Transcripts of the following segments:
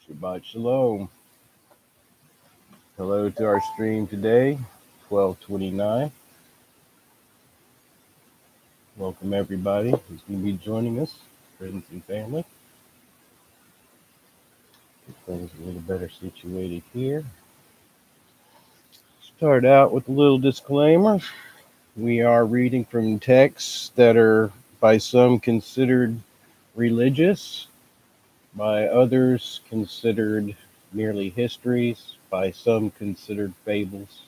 Shabbat Shalom. Hello to our stream today, 1229. Welcome everybody who's going to be joining us, friends and family. Get things a little better situated here. Start out with a little disclaimer. We are reading from texts that are by some considered religious, by others considered merely histories, by some considered fables.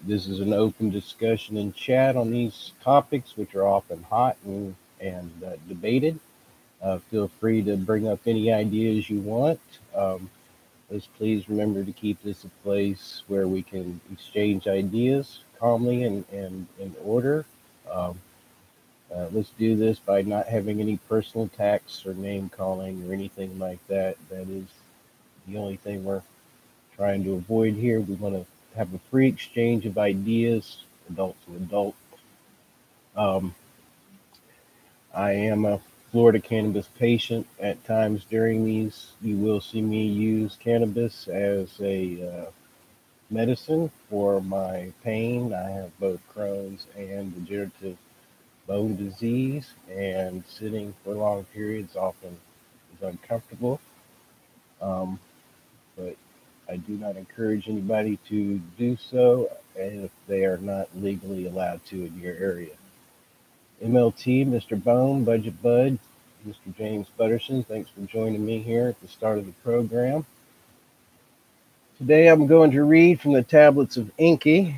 This is an open discussion and chat on these topics, which are often hot and debated. Feel free to bring up any ideas you want. Let's please remember to keep this a place where we can exchange ideas calmly and in order. Um, let's do this by not having any personal attacks or name calling or anything like that. That is the only thing we're trying to avoid here. We want to have a free exchange of ideas, adult to adult. Um, I am a Florida cannabis patient. At times during these, you will see me use cannabis as a medicine for my pain. I have both Crohn's and degenerative bone disease, and sitting for long periods often is uncomfortable. Um, but I do not encourage anybody to do so if they are not legally allowed to in your area. MLT, Mr. Bone, Budget Bud, Mr. James Butterson, thanks for joining me here at the start of the program. Today I'm going to read from the tablets of Enki.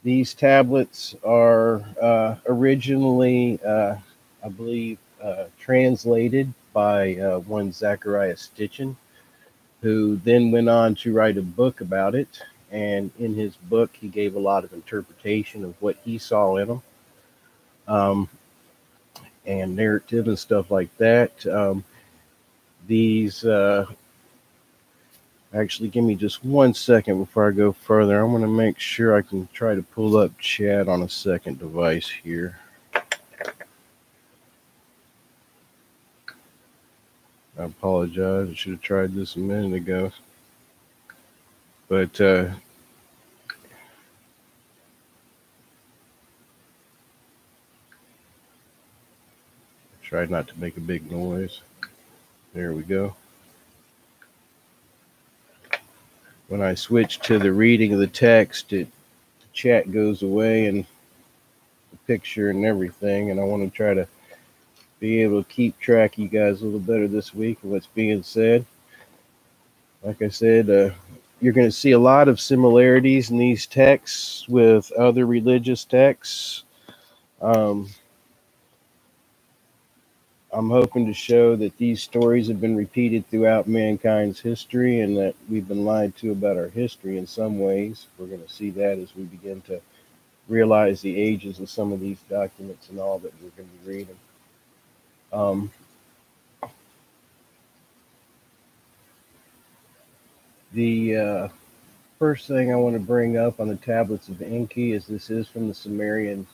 These tablets are originally, I believe, translated by one Zachariah Stitchin, who then went on to write a book about it. And in his book, he gave a lot of interpretation of what he saw in them, and narrative and stuff like that. These actually, give me just 1 second before I go further. I'm going to make sure I can try to pull up chat on a second device here. I apologize. I should have tried this a minute ago. But try not to make a big noise. There we go. When I switch to the reading of the text, the chat goes away and the picture and everything. And I want to try to be able to keep track of you guys a little better this week of what's being said. Like I said, you're going to see a lot of similarities in these texts with other religious texts. I'm hoping to show that these stories have been repeated throughout mankind's history and that we've been lied to about our history in some ways. We're going to see that as we begin to realize the ages of some of these documents and all that we're going to be reading. The first thing I want to bring up on the tablets of Enki is this is from the Sumerian.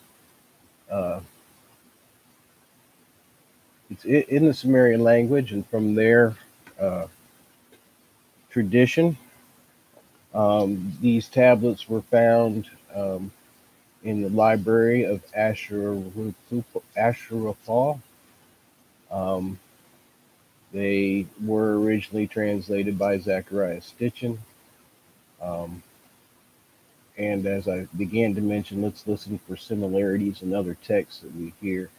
It's in the Sumerian language and from their tradition. These tablets were found in the library of Ashurapal. They were originally translated by Zachariah Stitchin. And as I began to mention, let's listen for similarities in other texts that we hear.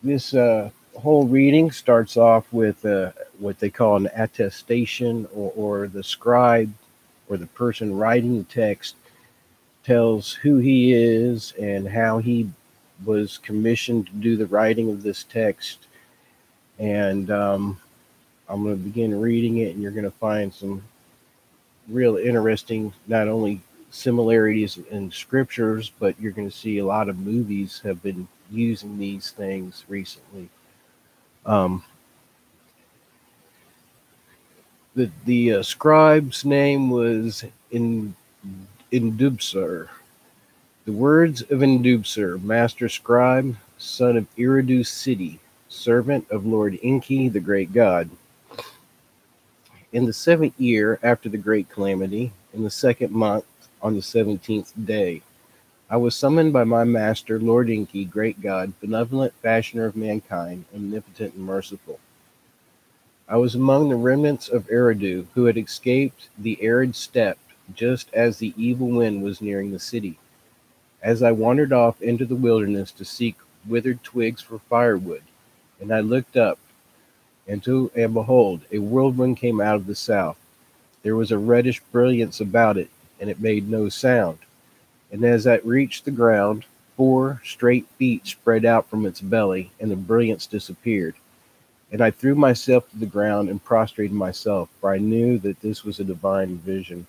This whole reading starts off with what they call an attestation, or the scribe or the person writing the text tells who he is and how he was commissioned to do the writing of this text. And I'm going to begin reading it, and you're going to find some real interesting, not only similarities in scriptures, but you're going to see a lot of movies have been using these things recently. The scribe's name was Indubsar. The words of Indubsar, master scribe, son of Eridu City, servant of Lord Enki, the great god. In the 7th year after the great calamity, in the 2nd month, on the 17th day, I was summoned by my master, Lord Enki, great god, benevolent fashioner of mankind, omnipotent and merciful. I was among the remnants of Eridu, who had escaped the arid steppe just as the evil wind was nearing the city. As I wandered off into the wilderness to seek withered twigs for firewood, and I looked up, and behold, a whirlwind came out of the south. There was a reddish brilliance about it, and it made no sound. And as it reached the ground, 4 straight feet spread out from its belly, and the brilliance disappeared. And I threw myself to the ground and prostrated myself, for I knew that this was a divine vision.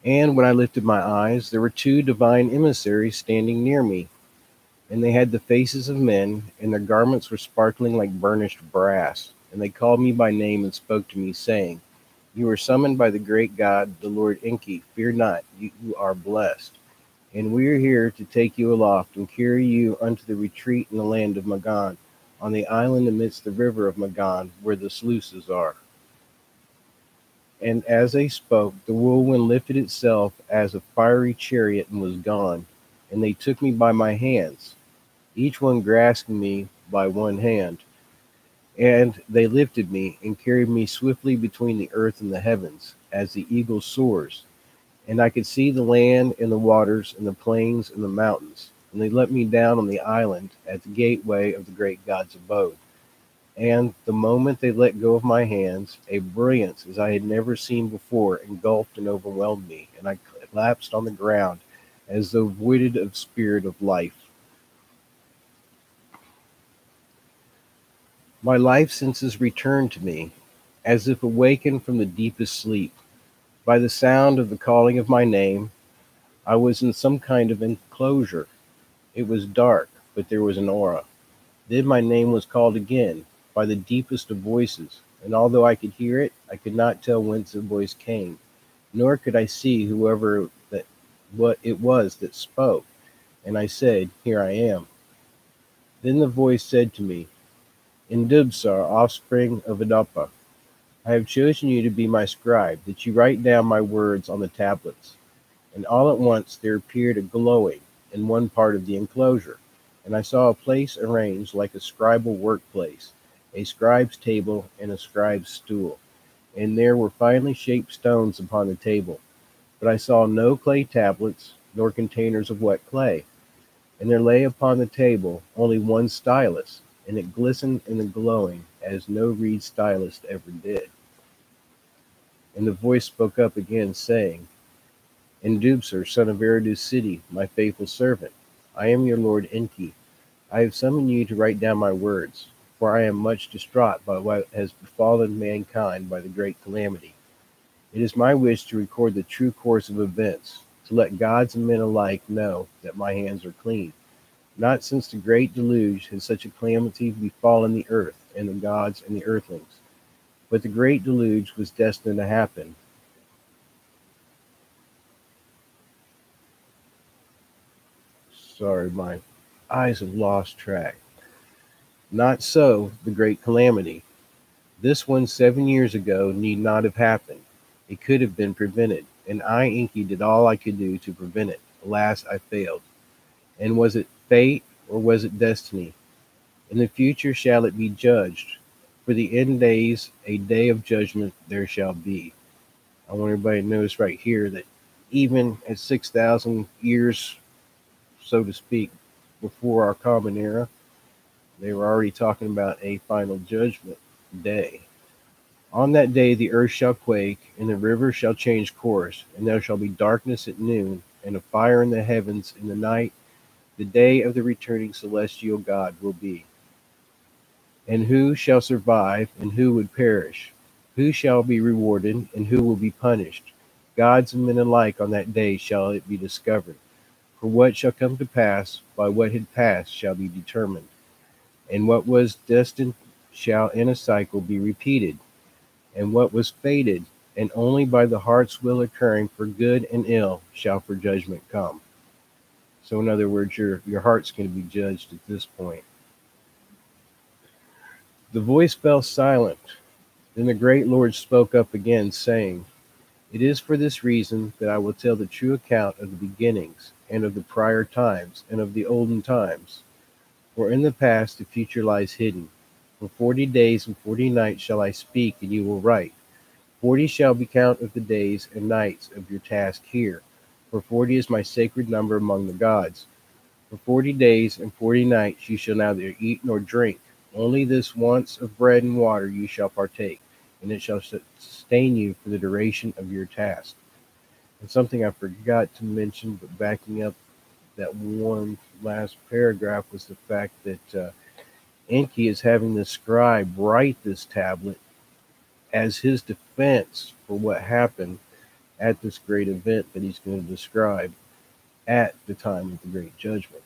And when I lifted my eyes, there were 2 divine emissaries standing near me, and they had the faces of men, and their garments were sparkling like burnished brass. And they called me by name and spoke to me, saying, "You are summoned by the great god, the Lord Enki. Fear not, you are blessed. And we are here to take you aloft and carry you unto the retreat in the land of Magan, on the island amidst the river of Magan, where the sluices are." And as they spoke, the whirlwind lifted itself as a fiery chariot and was gone. And they took me by my hands, each one grasping me by one hand. And they lifted me and carried me swiftly between the earth and the heavens, as the eagle soars. And I could see the land and the waters and the plains and the mountains. And they let me down on the island at the gateway of the great god's abode. And the moment they let go of my hands, a brilliance as I had never seen before engulfed and overwhelmed me, and I collapsed on the ground as though voided of spirit of life. My life senses returned to me, as if awakened from the deepest sleep. By the sound of the calling of my name, I was in some kind of enclosure. It was dark, but there was an aura. Then my name was called again, by the deepest of voices, and although I could hear it, I could not tell whence the voice came, nor could I see what it was that spoke. And I said, "Here I am." Then the voice said to me, "Indubsar, offspring of Adapa, I have chosen you to be my scribe, that you write down my words on the tablets." And all at once there appeared a glowing in one part of the enclosure, and I saw a place arranged like a scribal workplace, a scribe's table and a scribe's stool, and there were finely shaped stones upon the table. But I saw no clay tablets, nor containers of wet clay. And there lay upon the table only one stylus, and it glistened in the glowing as no reed stylus ever did. And the voice spoke up again, saying, "Indubsar, son of Eridu's city, my faithful servant, I am your lord Enki. I have summoned you to write down my words, for I am much distraught by what has befallen mankind by the great calamity. It is my wish to record the true course of events, to let gods and men alike know that my hands are clean. Not since the great deluge has such a calamity befallen the earth and the gods and the earthlings. But the great deluge was destined to happen. Sorry, my eyes have lost track. Not so the great calamity. This one 7 years ago need not have happened. It could have been prevented, and I, Enki, did all I could do to prevent it. Alas, I failed. And was it fate, or was it destiny? In the future shall it be judged. For the end days, a day of judgment there shall be. I want everybody to notice right here that even at 6,000 years, so to speak, before our common era, they were already talking about a final judgment day. On that day the earth shall quake, and the rivers shall change course, and there shall be darkness at noon, and a fire in the heavens in the night. The day of the returning celestial God will be. And who shall survive, and who would perish? Who shall be rewarded, and who will be punished? Gods and men alike on that day shall it be discovered. For what shall come to pass, by what had passed, shall be determined. And what was destined shall in a cycle be repeated. And what was fated, and only by the heart's will occurring for good and ill, shall for judgment come. So in other words, your heart's going to be judged at this point. The voice fell silent. Then the great Lord spoke up again, saying, "It is for this reason that I will tell the true account of the beginnings, and of the prior times, and of the olden times. For in the past the future lies hidden. For 40 days and 40 nights shall I speak, and you will write. 40 shall be count of the days and nights of your task here. For 40 is my sacred number among the gods. For 40 days and 40 nights you shall neither eat nor drink. Only this once of bread and water you shall partake, and it shall sustain you for the duration of your task." And something I forgot to mention, but backing up that one last paragraph, was the fact that Enki is having the scribe write this tablet as his defense for what happened at this great event that he's going to describe at the time of the great judgment.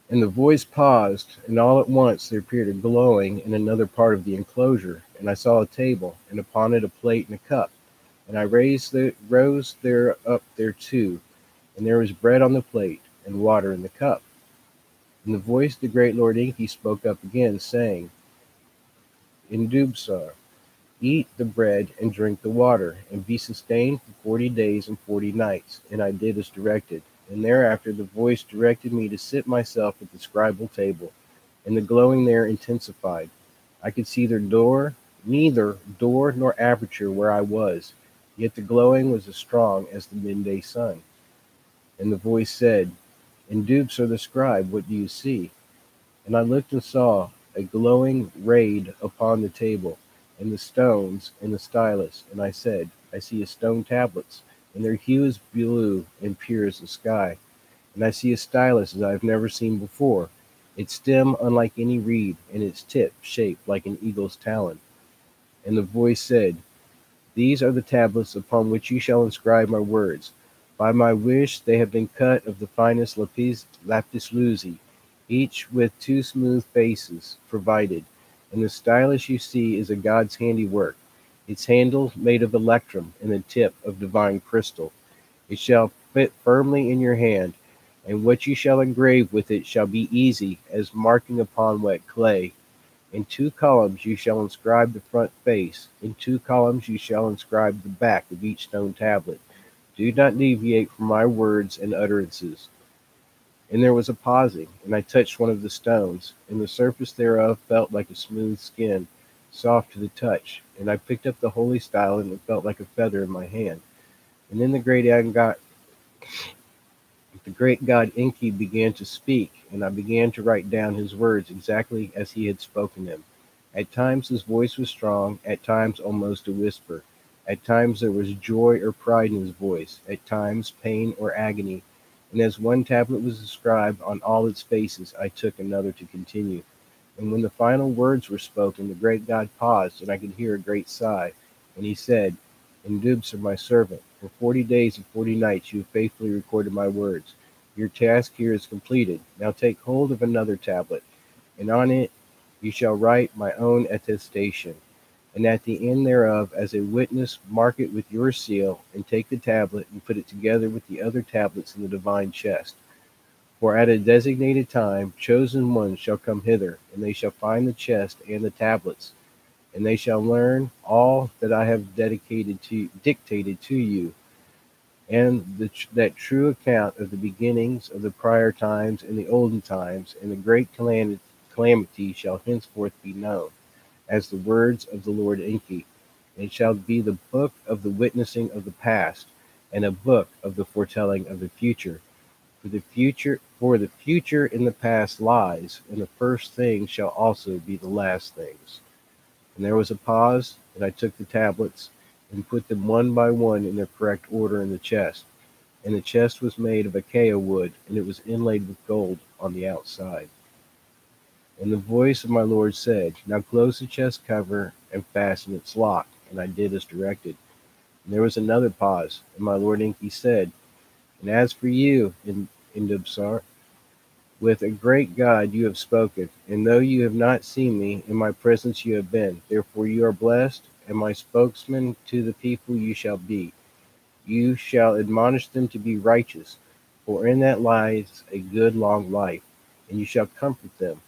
And the voice paused, and all at once there appeared a glowing in another part of the enclosure, and I saw a table, and upon it a plate and a cup. And I rose there up there too, and there was bread on the plate, and water in the cup. And the voice of the great Lord Enki spoke up again, saying, "Indubsar, eat the bread and drink the water, and be sustained for 40 days and 40 nights." And I did as directed. And thereafter the voice directed me to sit myself at the scribal table, and the glowing there intensified. I could see neither door nor aperture where I was, yet the glowing was as strong as the midday sun. And the voice said, "Indubsar the scribe, what do you see?" And I looked and saw a glowing raid upon the table, and the stones, and the stylus. And I said, "I see stone tablets, and their hue is blue and pure as the sky. And I see a stylus as I have never seen before, its stem unlike any reed, and its tip shaped like an eagle's talon." And the voice said, "These are the tablets upon which you shall inscribe my words. By my wish they have been cut of the finest lapis lazuli, each with two smooth faces provided. And the stylus you see is a god's handiwork, its handle made of electrum, and the tip of divine crystal. It shall fit firmly in your hand, and what you shall engrave with it shall be easy as marking upon wet clay. In 2 columns you shall inscribe the front face, in 2 columns you shall inscribe the back of each stone tablet. Do not deviate from my words and utterances." And there was a pausing, and I touched one of the stones, and the surface thereof felt like a smooth skin, soft to the touch. And I picked up the holy style, and it felt like a feather in my hand. And then the great god Enki began to speak, and I began to write down his words exactly as he had spoken them. At times his voice was strong, at times almost a whisper. At times there was joy or pride in his voice, at times pain or agony. And as one tablet was inscribed on all its faces, I took another to continue. And when the final words were spoken, the great god paused, and I could hear a great sigh. And he said, "Indubsar, my servant, for 40 days and 40 nights you have faithfully recorded my words. Your task here is completed. Now take hold of another tablet, and on it you shall write my own attestation. And at the end thereof, as a witness, mark it with your seal, and take the tablet and put it together with the other tablets in the divine chest. For at a designated time chosen ones shall come hither, and they shall find the chest and the tablets, and they shall learn all that I have dictated to you, and that true account of the beginnings of the prior times and the olden times, and the great calamity shall henceforth be known as the words of the Lord Enki. It shall be the book of the witnessing of the past, and a book of the foretelling of the future. For the future in the past lies, and the first things shall also be the last things." And there was a pause, and I took the tablets and put them one by one in their correct order in the chest. And the chest was made of acacia wood, and it was inlaid with gold on the outside. And the voice of my Lord said, "Now close the chest cover and fasten its lock." And I did as directed. And there was another pause, and my Lord Enki said, "And as for you, Indubsar, with a great God you have spoken, and though you have not seen me, in my presence you have been. Therefore you are blessed, and my spokesman to the people you shall be. You shall admonish them to be righteous, For in that lies a good long life, and you shall comfort them.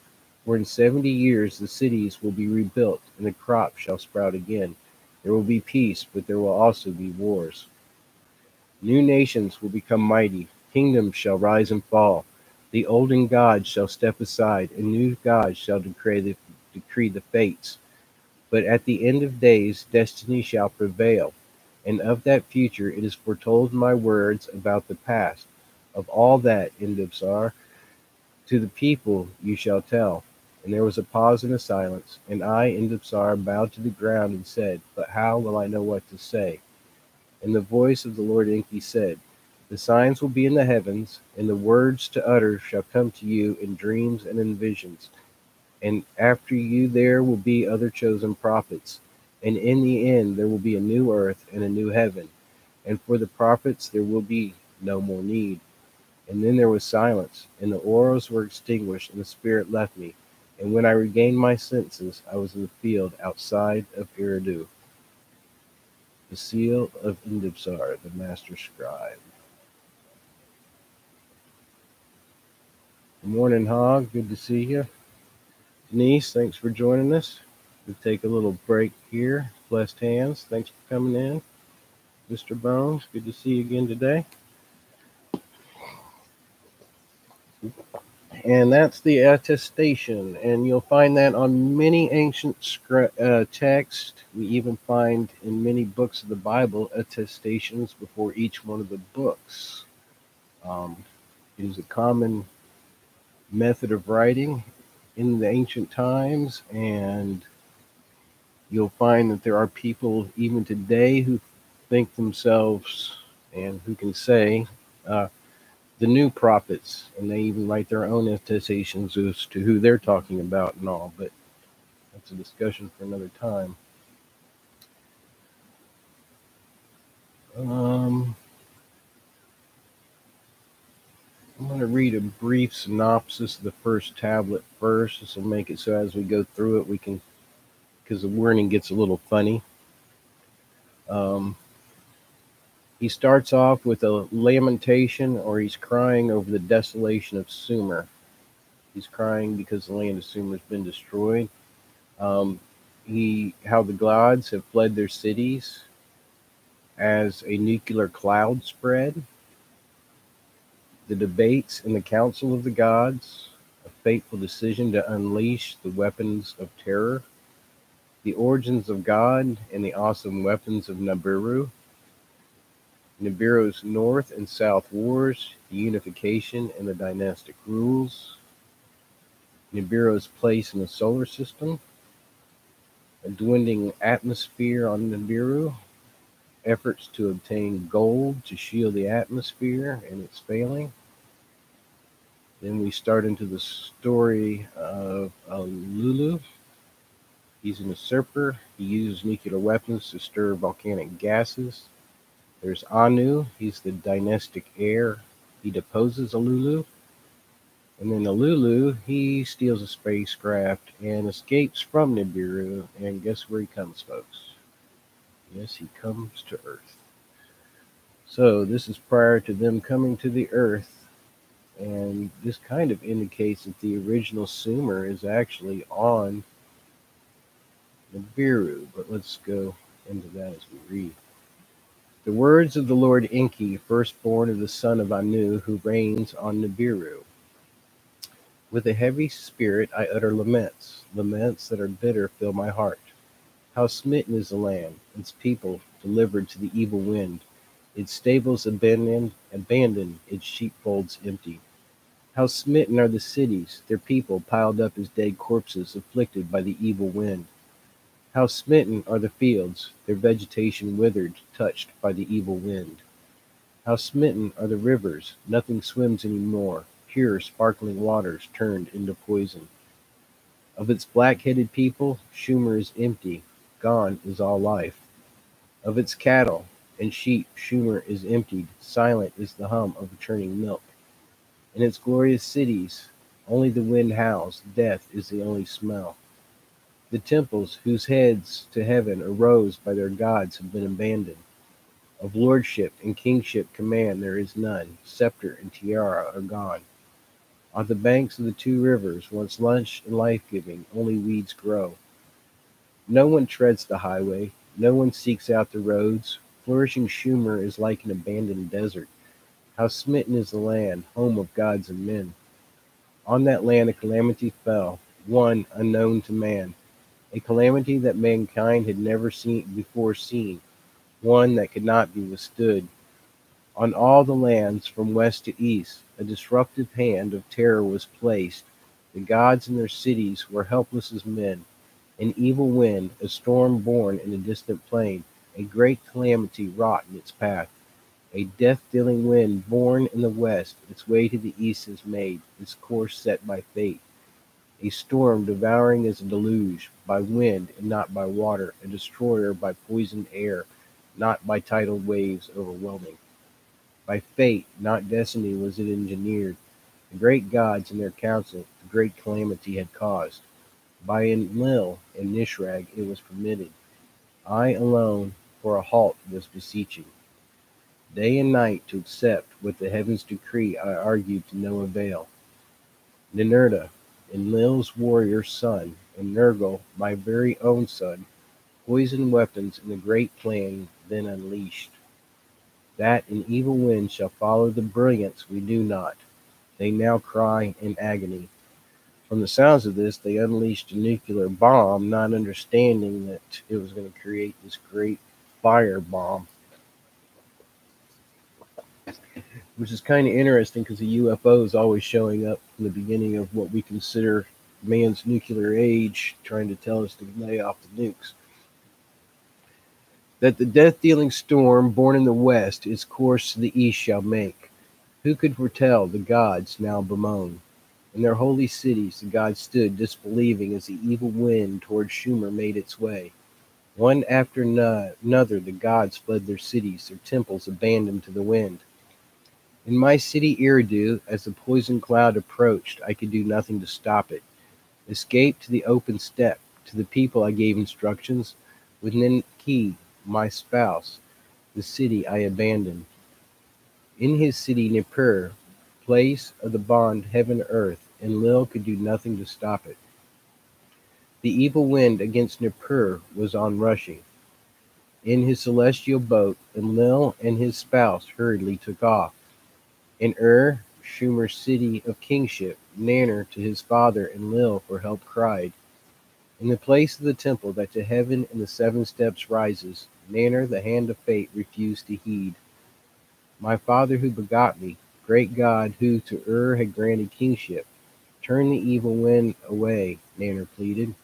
For in 70 years the cities will be rebuilt, and the crop shall sprout again. There will be peace, but there will also be wars. New nations will become mighty, kingdoms shall rise and fall. The olden gods shall step aside, and new gods shall decree the fates. But at the end of days destiny shall prevail, and of that future it is foretold in my words about the past. Of all that, Indibsar, to the people you shall tell. And there was a pause and a silence, and I, Indibsar, bowed to the ground and said, But how will I know what to say? And the voice of the Lord Enki said, The signs will be in the heavens, and the words to utter shall come to you in dreams and in visions. And after you there will be other chosen prophets. And in the end there will be a new earth and a new heaven. And for the prophets there will be no more need. And then there was silence, and the auroras were extinguished, and the spirit left me. And when I regained my senses, I was in the field outside of Eridu. The seal of Indibsar, the master scribe. Good morning, Hog. Good to see you. Denise, thanks for joining us. We'll take a little break here. Blessed hands, thanks for coming in. Mr. Bones, good to see you again today. And that's the attestation, and you'll find that on many ancient texts. We even find in many books of the Bible attestations before each one of the books. It is a common method of writing in the ancient times, and you'll find that there are people even today who think themselves and who can say the new prophets, and they even write their own attestations as to who they're talking about and all, but that's a discussion for another time. I'm going to read a brief synopsis of the first tablet first. This will make it so as we go through it, we can, because the wording gets a little funny. He starts off with a lamentation, or he's crying over the desolation of Sumer. He's crying because the land of Sumer has been destroyed. How the gods have fled their cities as a nuclear cloud spread. The debates in the council of the gods, a fateful decision to unleash the weapons of terror. The origins of God and the awesome weapons of Nibru. Nibiru's north and south wars, the unification and the dynastic rules. Nibiru's place in the solar system. A dwindling atmosphere on Nibiru. Efforts to obtain gold to shield the atmosphere and its failing. Then we start into the story of Lulu. He's an usurper. He uses nuclear weapons to stir volcanic gases. There's Anu. He's the dynastic heir. He deposes Alulu. And then Alulu, he steals a spacecraft and escapes from Nibiru. And guess where he comes, folks? Yes, he comes to Earth. So this is prior to them coming to the Earth. And this kind of indicates that the original Sumer is actually on Nibiru. But let's go into that as we read. The words of the Lord Enki, firstborn of the son of Anu, who reigns on Nibiru. With a heavy spirit I utter laments. Laments that are bitter fill my heart. How smitten is the land, its people delivered to the evil wind, its stables abandoned, its sheepfolds empty. How smitten are the cities, their people piled up as dead corpses, afflicted by the evil wind. How smitten are the fields, their vegetation withered, touched by the evil wind. How smitten are the rivers, nothing swims any more, pure sparkling waters turned into poison. Of its black-headed people, Sumer is empty, gone is all life. Of its cattle and sheep, Sumer is emptied, silent is the hum of churning milk. In its glorious cities, only the wind howls, death is the only smell. The temples whose heads to heaven arose by their gods have been abandoned. Of lordship and kingship command there is none. Scepter and tiara are gone. On the banks of the two rivers, once lush and life-giving, only weeds grow. No one treads the highway, no one seeks out the roads. Flourishing Shumer is like an abandoned desert. How smitten is the land, home of gods and men. On that land a calamity fell, one unknown to man, a calamity that mankind had never before seen, one that could not be withstood. On all the lands from west to east a disruptive hand of terror was placed. The gods in their cities were helpless as men. An evil wind, a storm born in a distant plain, a great calamity wrought in its path. A death-dealing wind born in the west, its way to the east has made, its course set by fate. A storm devouring as a deluge, by wind and not by water, a destroyer by poisoned air, not by tidal waves overwhelming. By fate, not destiny, was it engineered. The great gods in their council the great calamity had caused. By Enlil and Nishrag it was permitted. I alone for a halt was beseeching. Day and night to accept what the heavens decree I argued to no avail. Ninurta, Enlil's warrior son, and Nergal, my very own son, poisoned weapons in the great plan then unleashed. That an evil wind shall follow the brilliance we do not. They now cry in agony. From the sounds of this, they unleashed a nuclear bomb, not understanding that it was going to create this great fire bomb, which is kind of interesting because the UFO is always showing up in the beginning of what we consider man's nuclear age, trying to tell us to lay off the nukes. That the death-dealing storm born in the west its course to the east shall make. Who could foretell the gods now bemoan? In their holy cities the gods stood disbelieving as the evil wind toward Shumer made its way. One after another the gods fled their cities, their temples abandoned to the wind. In my city Eridu, as the poison cloud approached, I could do nothing to stop it. Escape to the open steppe, to the people I gave instructions. With Enki, my spouse, the city I abandoned. In his city Nippur, place of the bond heaven-earth, Enlil could do nothing to stop it. The evil wind against Nippur was on rushing. In his celestial boat, Enlil and his spouse hurriedly took off. In Shumer's city of kingship, Nanner to his father Enlil for help cried. In the place of the temple that to heaven and the seven steps rises, Nanner, the hand of fate, refused to heed. My father who begot me, great God who to had granted kingship, turn the evil wind away, Nanner pleaded.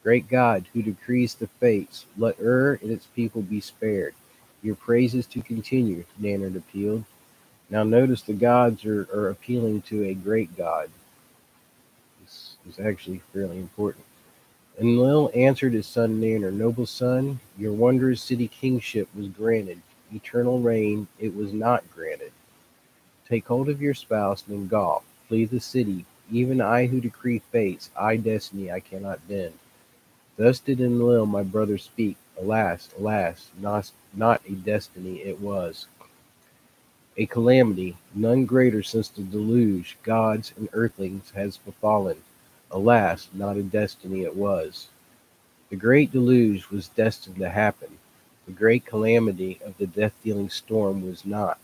Great God who decrees the fates, let and its people be spared. Your praises to continue, Nanner appealed. Now notice the gods are appealing to a great God. This is actually fairly important. Enlil answered his son Nanner, Noble son, your wondrous city kingship was granted. Eternal reign it was not granted. Take hold of your spouse, Ningal. Flee the city. Even I who decree fates, I destiny I cannot bend. Thus did Enlil my brother speak. Alas, alas, not a destiny it was. A calamity, none greater since the deluge, gods and earthlings has befallen. Alas, not a destiny it was. The great deluge was destined to happen. The great calamity of the death-dealing storm was not.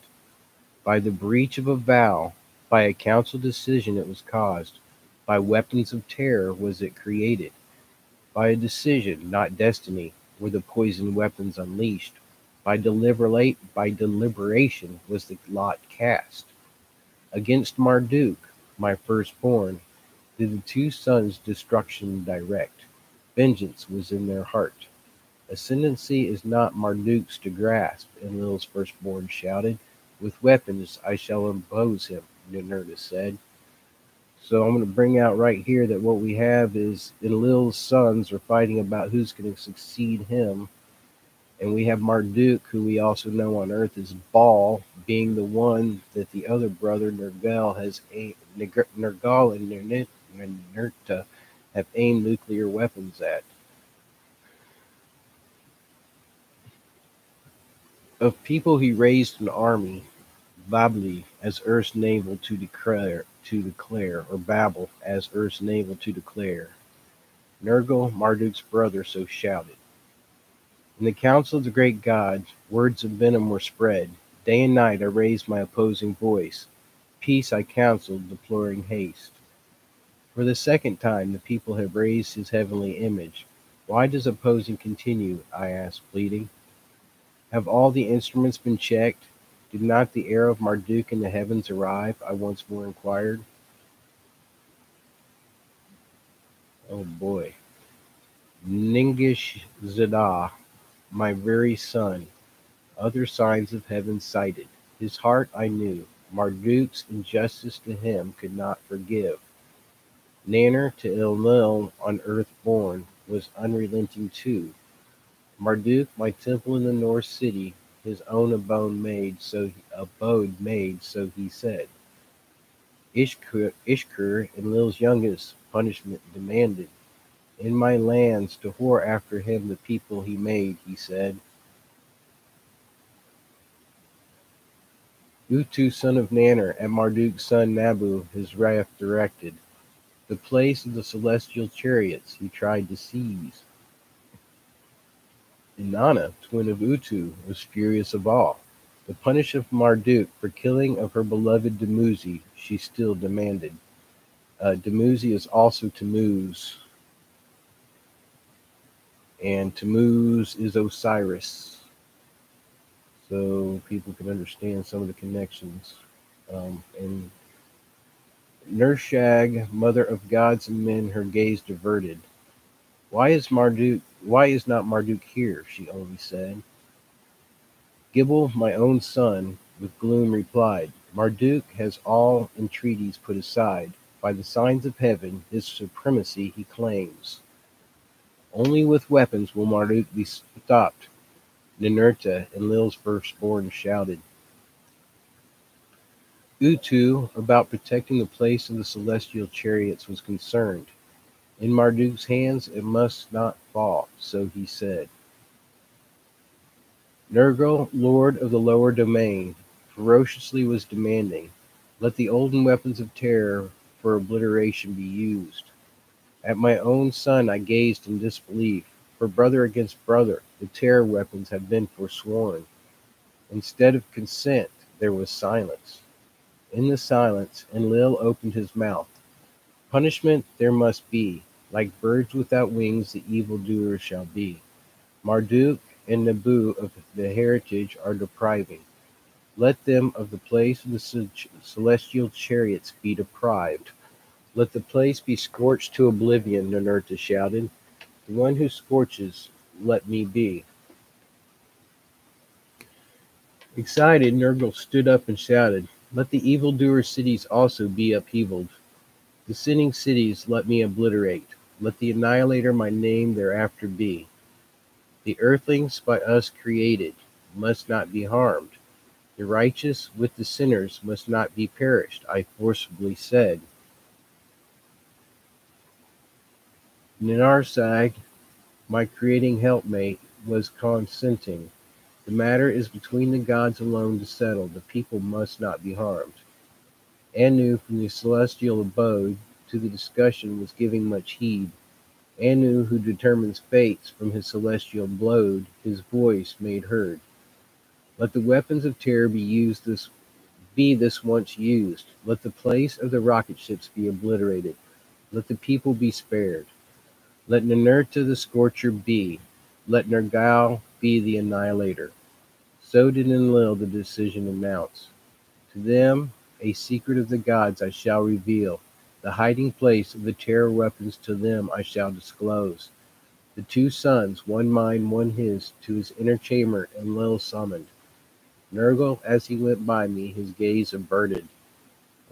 By the breach of a vow, by a council decision it was caused. By weapons of terror was it created. By a decision, not destiny, were the poisoned weapons unleashed. By deliberation was the lot cast. Against Marduk, my firstborn, did the two sons destruction direct. Vengeance was in their heart. Ascendancy is not Marduk's to grasp, Enlil's firstborn shouted. With weapons I shall impose him, Ninurta said. So I'm going to bring out right here that what we have is Enlil's sons are fighting about who's going to succeed him. And we have Marduk, who we also know on Earth as Baal, being the one that the other brother, Nergal, Nergal and Ninurta have aimed nuclear weapons at. Of people he raised an army, Babli as Earth's navel to declare, or Babel as Earth's navel to declare. Nergal, Marduk's brother, so shouted. In the council of the great gods, words of venom were spread. Day and night I raised my opposing voice. Peace I counseled, deploring haste. For the second time the people have raised his heavenly image. Why does opposing continue? I asked, pleading. Have all the instruments been checked? Did not the air of Marduk in the heavens arrive? I once more inquired. Oh boy. Ningish Zada, my very son, other signs of heaven sighted. His heart I knew. Marduk's injustice to him could not forgive. Nanner to Enlil on earth born was unrelenting too. Marduk, my temple in the north city, his own abode made, so he said. Ishkur, Enlil's youngest, punishment demanded. In my lands to whore after him the people he made, he said. Utu son of Nanner, at Marduk's son Nibru his wrath directed. The place of the celestial chariots he tried to seize. Inanna, twin of Utu, was furious of all. The punish of Marduk for killing of her beloved Dumuzi she still demanded. Dumuzi is also Tammuz, and Tammuz is Osiris. So people can understand some of the connections. And Nershag, mother of gods and men, her gaze diverted. Why is not Marduk here? She only said. Gibel, my own son, with gloom replied, Marduk has all entreaties put aside. By the signs of heaven, his supremacy he claims. Only with weapons will Marduk be stopped. Ninurta, Enlil's firstborn, shouted. Utu, about protecting the place of the celestial chariots, was concerned. In Marduk's hands it must not fall, so he said. Nergal, lord of the lower domain, ferociously was demanding, let the olden weapons of terror for obliteration be used. At my own son I gazed in disbelief, for brother against brother, the terror weapons had been forsworn. Instead of consent, there was silence. In the silence, Enlil opened his mouth. Punishment there must be. Like birds without wings, the evildoers shall be. Marduk and Nibru of the heritage are depriving. Let them of the place of the celestial chariots be deprived. Let the place be scorched to oblivion, Ninurta shouted. The one who scorches, let me be. Excited, Nergal stood up and shouted, let the evildoer cities also be upheavaled. The sinning cities let me obliterate. Let the annihilator my name thereafter be. The earthlings by us created must not be harmed. The righteous with the sinners must not be perished, I forcibly said. Ninarsag, my creating helpmate, was consenting. The matter is between the gods alone to settle. The people must not be harmed. Anu from the celestial abode to the discussion was giving much heed. Anu, who determines fates from his celestial abode, his voice made heard. Let the weapons of terror be this once used. Let the place of the rocket ships be obliterated. Let the people be spared. Let Ninurta the scorcher be. Let Nergal be the annihilator. So did Enlil the decision announce. To them, a secret of the gods I shall reveal. The hiding place of the terror weapons to them I shall disclose. The two sons, one mine, one his, to his inner chamber Enlil summoned. Nergal, as he went by me, his gaze averted.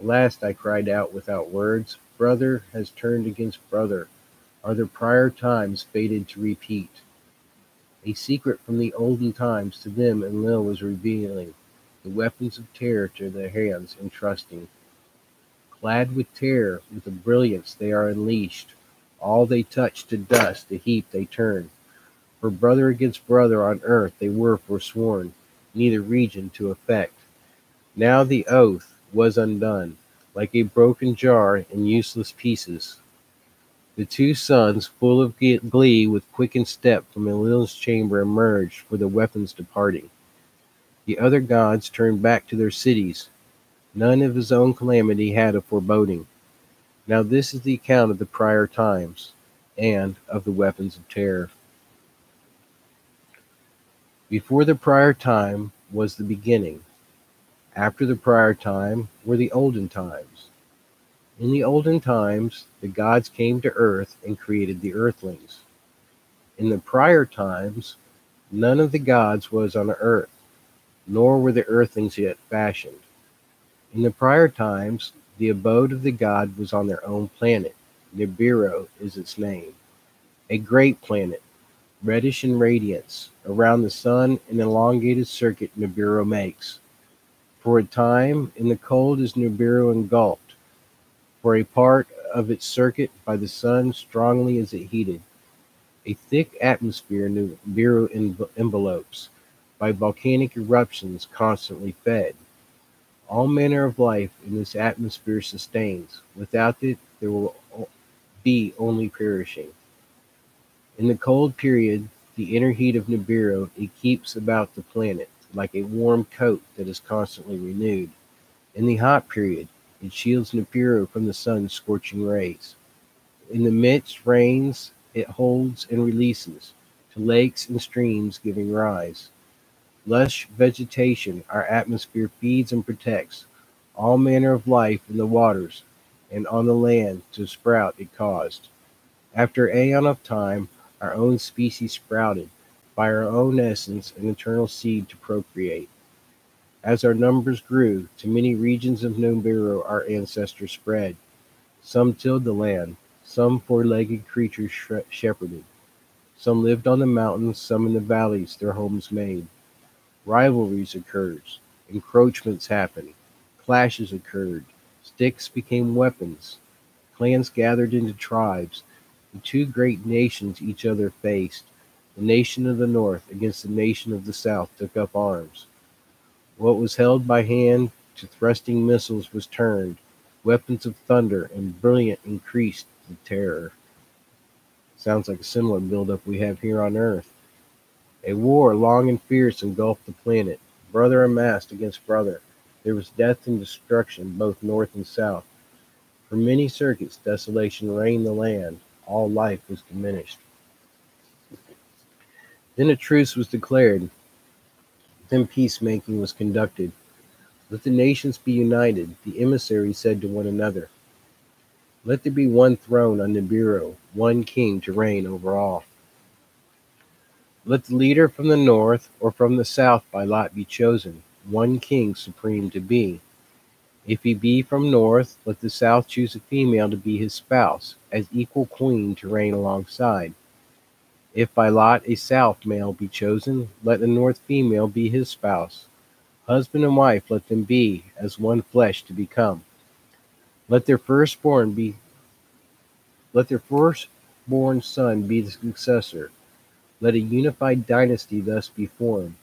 Alas, I cried out without words, brother has turned against brother. Are the prior times fated to repeat? A secret from the olden times to them Enlil was revealing, the weapons of terror to their hands entrusting. Clad with terror, with a brilliance they are unleashed. All they touch to dust, a heap they turn. For brother against brother on earth they were forsworn. neither region to effect. Now the oath was undone, like a broken jar in useless pieces. The two sons, full of glee, with quickened step from Enlil's chamber emerged, for the weapons departing. The other gods turned back to their cities. None of his own calamity had a foreboding. Now this is the account of the prior times, and of the weapons of terror. Before the prior time was the beginning. After the prior time were the olden times. In the olden times, the gods came to earth and created the earthlings. In the prior times, none of the gods was on earth, nor were the earthlings yet fashioned. In the prior times, the abode of the god was on their own planet. Nibru is its name. A great planet, reddish in radiance. Around the sun, an elongated circuit Nibru makes. For a time, in the cold is Nibru engulfed, for a part of its circuit by the sun strongly is it heated. A thick atmosphere Nibru envelopes, by volcanic eruptions constantly fed. All manner of life in this atmosphere sustains. Without it, there will be only perishing. In the cold period, the inner heat of Nibiru it keeps about the planet, like a warm coat that is constantly renewed. In the hot period, it shields Nibiru from the sun's scorching rays. In the midst rains it holds and releases, to lakes and streams giving rise. Lush vegetation our atmosphere feeds and protects. All manner of life in the waters and on the land to sprout it caused. After aeon of time, our own species sprouted, by our own essence an eternal seed to procreate. As our numbers grew, to many regions of Nibiru our ancestors spread. Some tilled the land, some four-legged creatures shepherded. Some lived on the mountains, some in the valleys their homes made. Rivalries occurred, encroachments happened, clashes occurred, sticks became weapons, clans gathered into tribes, the two great nations each other faced. The nation of the north against the nation of the south took up arms. What was held by hand to thrusting missiles was turned. Weapons of thunder and brilliant increased the terror. Sounds like a similar buildup we have here on Earth. A war long and fierce engulfed the planet. Brother amassed against brother. There was death and destruction both north and south. For many circuits desolation reigned the land. All life was diminished. Then a truce was declared. Then peacemaking was conducted. Let the nations be united, the emissaries said to one another. Let there be one throne on Nibiru, one king to reign over all. Let the leader from the north or from the south by lot be chosen, one king supreme to be. If he be from north, let the south choose a female to be his spouse, as equal queen to reign alongside. If by lot a south male be chosen, let the north female be his spouse. Husband and wife let them be, as one flesh to become. Let their firstborn son be the successor. Let a unified dynasty thus be formed,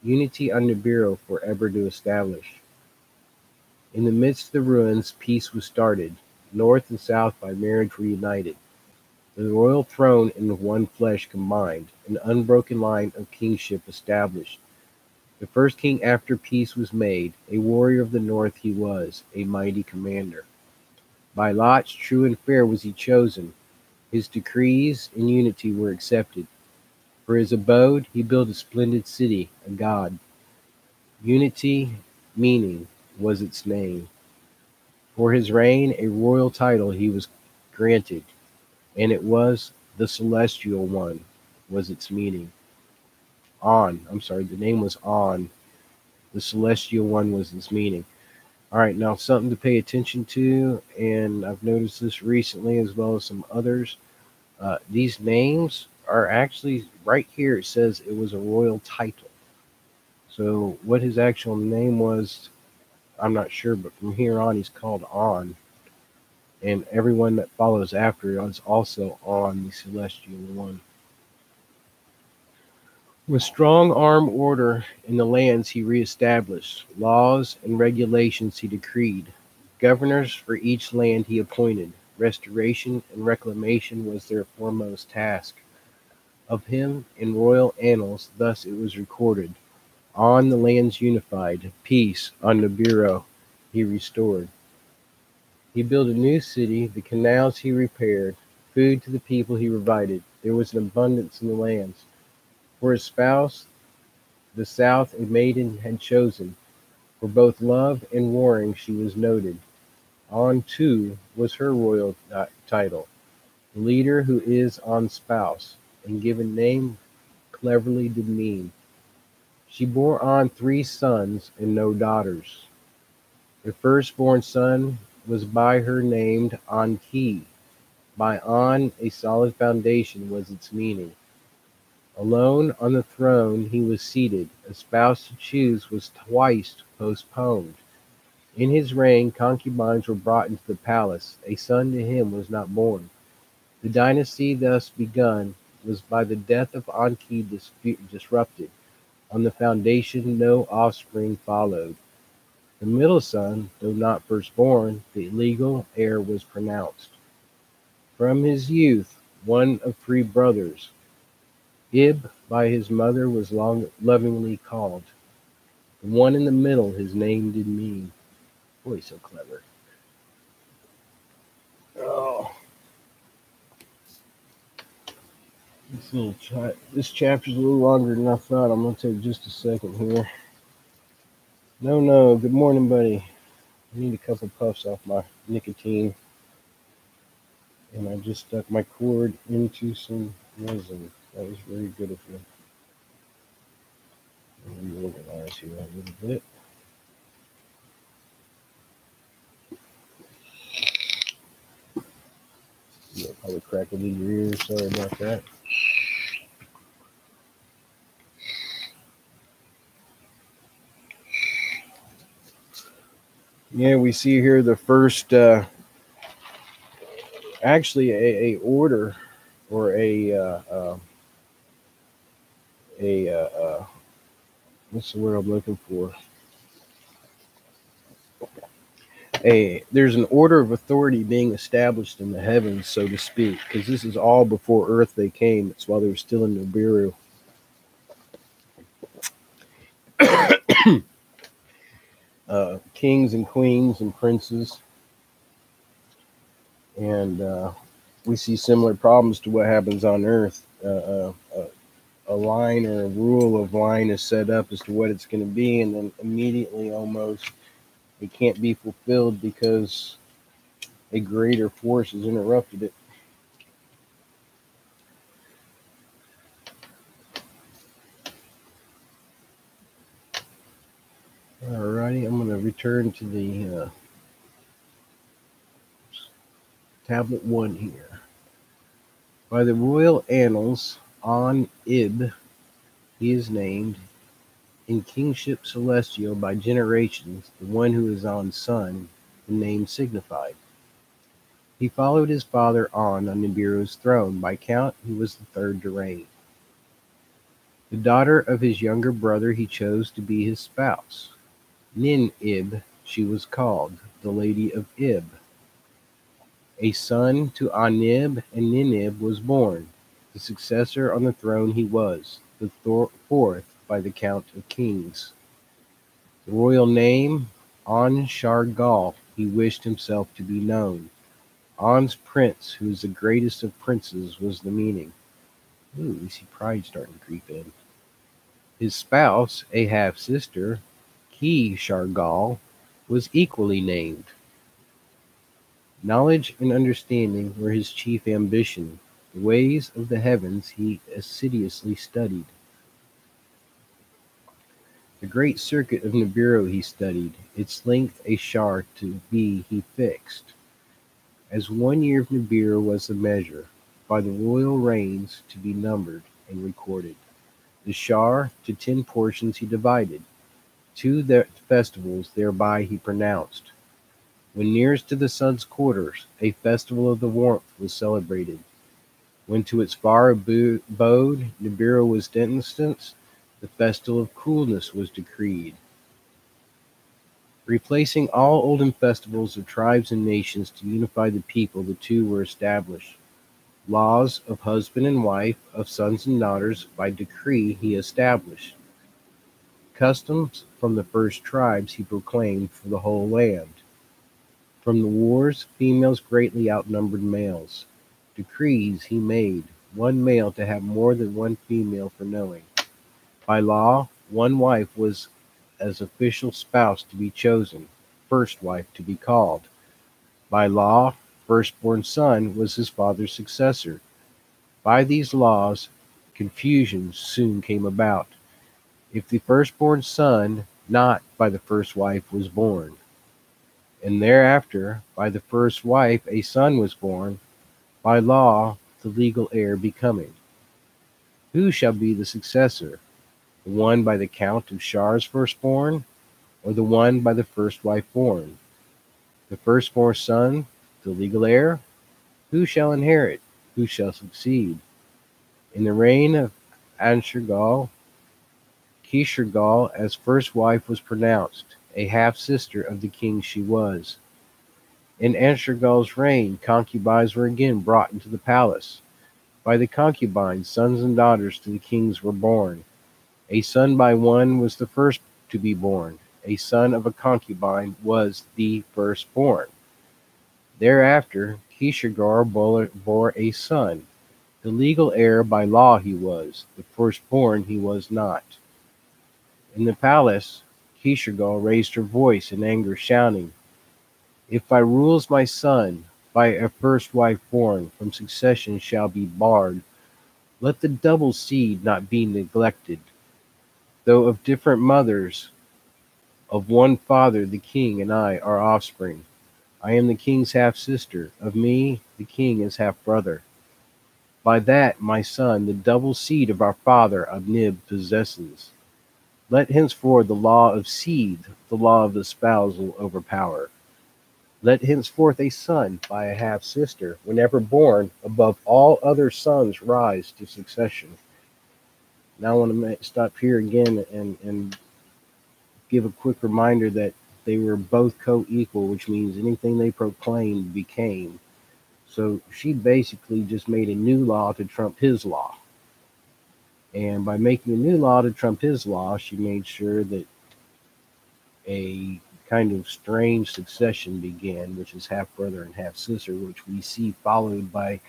unity on Nibiru forever to establish. In the midst of the ruins, peace was started. North and south by marriage reunited. The royal throne in one flesh combined, an unbroken line of kingship established. The first king after peace was made, a warrior of the north he was, a mighty commander. By lots true and fair was he chosen. His decrees in unity were accepted. For his abode he built a splendid city, a god. Unity, meaning, was its name. For his reign a royal title he was granted, and it was the Celestial One, was its meaning. The name was On. The Celestial One was its meaning. Alright, now something to pay attention to, and I've noticed this recently as well as some others. These names are actually, right here it says it was a royal title. So what his actual name was, I'm not sure, but from here on he's called On. And everyone that follows after is also On, the Celestial One. With strong arm order in the lands he reestablished, laws and regulations he decreed, governors for each land he appointed, restoration and reclamation was their foremost task. Of him in royal annals thus it was recorded, on the lands unified, peace on Nibru he restored. He built a new city, the canals he repaired, food to the people he provided. There was an abundance in the lands. For his spouse, the south a maiden had chosen. For both love and warring she was noted. On too was her royal title, the leader who is on spouse, and given name cleverly did mean. She bore on 3 sons and no daughters. The firstborn son was by her named Enki. By On a solid foundation was its meaning. Alone on the throne he was seated. A spouse to choose was twice postponed. In his reign concubines were brought into the palace. A son to him was not born. The dynasty thus begun was by the death of Enki disrupted. On the foundation no offspring followed. The middle son, though not firstborn, the legal heir was pronounced. From his youth, one of 3 brothers, Ib by his mother was long lovingly called. The one in the middle his name did mean. Boy, so clever. Oh, this chapter's a little longer than I thought. I'm gonna take just a second here. No. Good morning, buddy. I need a couple puffs off my nicotine, and I just stuck my cord into some resin. That was very good of you. Let me reorganize here a little bit. Yeah, probably crackled in your ears. Sorry about that. Yeah, we see here the first, actually a order or what's the word I'm looking for? There's an order of authority being established in the heavens, so to speak, because this is all before Earth they came. It's while they were still in Nibru. Kings and queens and princes, and we see similar problems to what happens on Earth. A line or a rule of line is set up as to what it's going to be, and then immediately almost it can't be fulfilled because a greater force has interrupted it. Alrighty, I'm going to return to the tablet 1 here. By the royal annals, On Ib, he is named, in kingship celestial by generations, the one who is On's son, the name signified. He followed his father on Nibiru's throne. By count, he was the 3rd to reign. The daughter of his younger brother he chose to be his spouse. Nin-Ib she was called, the Lady of Ib. A son to Anib and Ninib was born. The successor on the throne he was, the 4th by the count of kings. The royal name, An-Shargal, he wished himself to be known. On's prince, who is the greatest of princes, was the meaning. Ooh, we see pride starting to creep in. His spouse, a half-sister, Ki-Shargal, was equally named. Knowledge and understanding were his chief ambition. The ways of the heavens he assiduously studied. The great circuit of Nibiru he studied, its length a shar to be he fixed. As 1 year of Nibiru was the measure, by the royal reigns to be numbered and recorded. The shar to 10 portions he divided. 2 festivals thereby he pronounced. When nearest to the sun's quarters, a festival of the warmth was celebrated. When to its far abode Nibiru was distanced, the festival of coolness was decreed. Replacing all olden festivals of tribes and nations to unify the people, the two were established. Laws of husband and wife, of sons and daughters, by decree he established. Customs from the first tribes he proclaimed for the whole land. From the wars, females greatly outnumbered males. Decrees he made, one male to have more than one female for knowing. By law, one wife was as official spouse to be chosen, first wife to be called. By law, firstborn son was his father's successor. By these laws, confusion soon came about. If the firstborn son not by the first wife was born, and thereafter by the first wife a son was born, by law the legal heir becoming. Who shall be the successor? The one by the count of Shar's firstborn, or the one by the first wife born? The firstborn son, the legal heir? Who shall inherit? Who shall succeed? In the reign of Anshirgal, Kishirgal as first wife was pronounced, a half-sister of the king she was. In Anshirgal's reign, concubines were again brought into the palace. By the concubines, sons and daughters to the kings were born. A son by one was the first to be born. A son of a concubine was the firstborn. Thereafter, Kishirgar bore a son. The legal heir by law he was, the firstborn he was not. In the palace, Kishirgal raised her voice in anger, shouting, "If by rules my son, by a first wife born, from succession shall be barred, let the double seed not be neglected. Though of different mothers, of one father the king and I are offspring. I am the king's half-sister, of me the king is half-brother. By that, my son, the double seed of our father Nib possesses. Let henceforth the law of seed, the law of espousal, overpower. Let henceforth a son by a half-sister, whenever born, above all other sons rise to succession." Now I want to stop here again and give a quick reminder that they were both co-equal, which means anything they proclaimed became. So she basically just made a new law to trump his law. And by making a new law to trump his law, she made sure that a kind of strange succession began, which is half-brother and half-sister, which we see followed by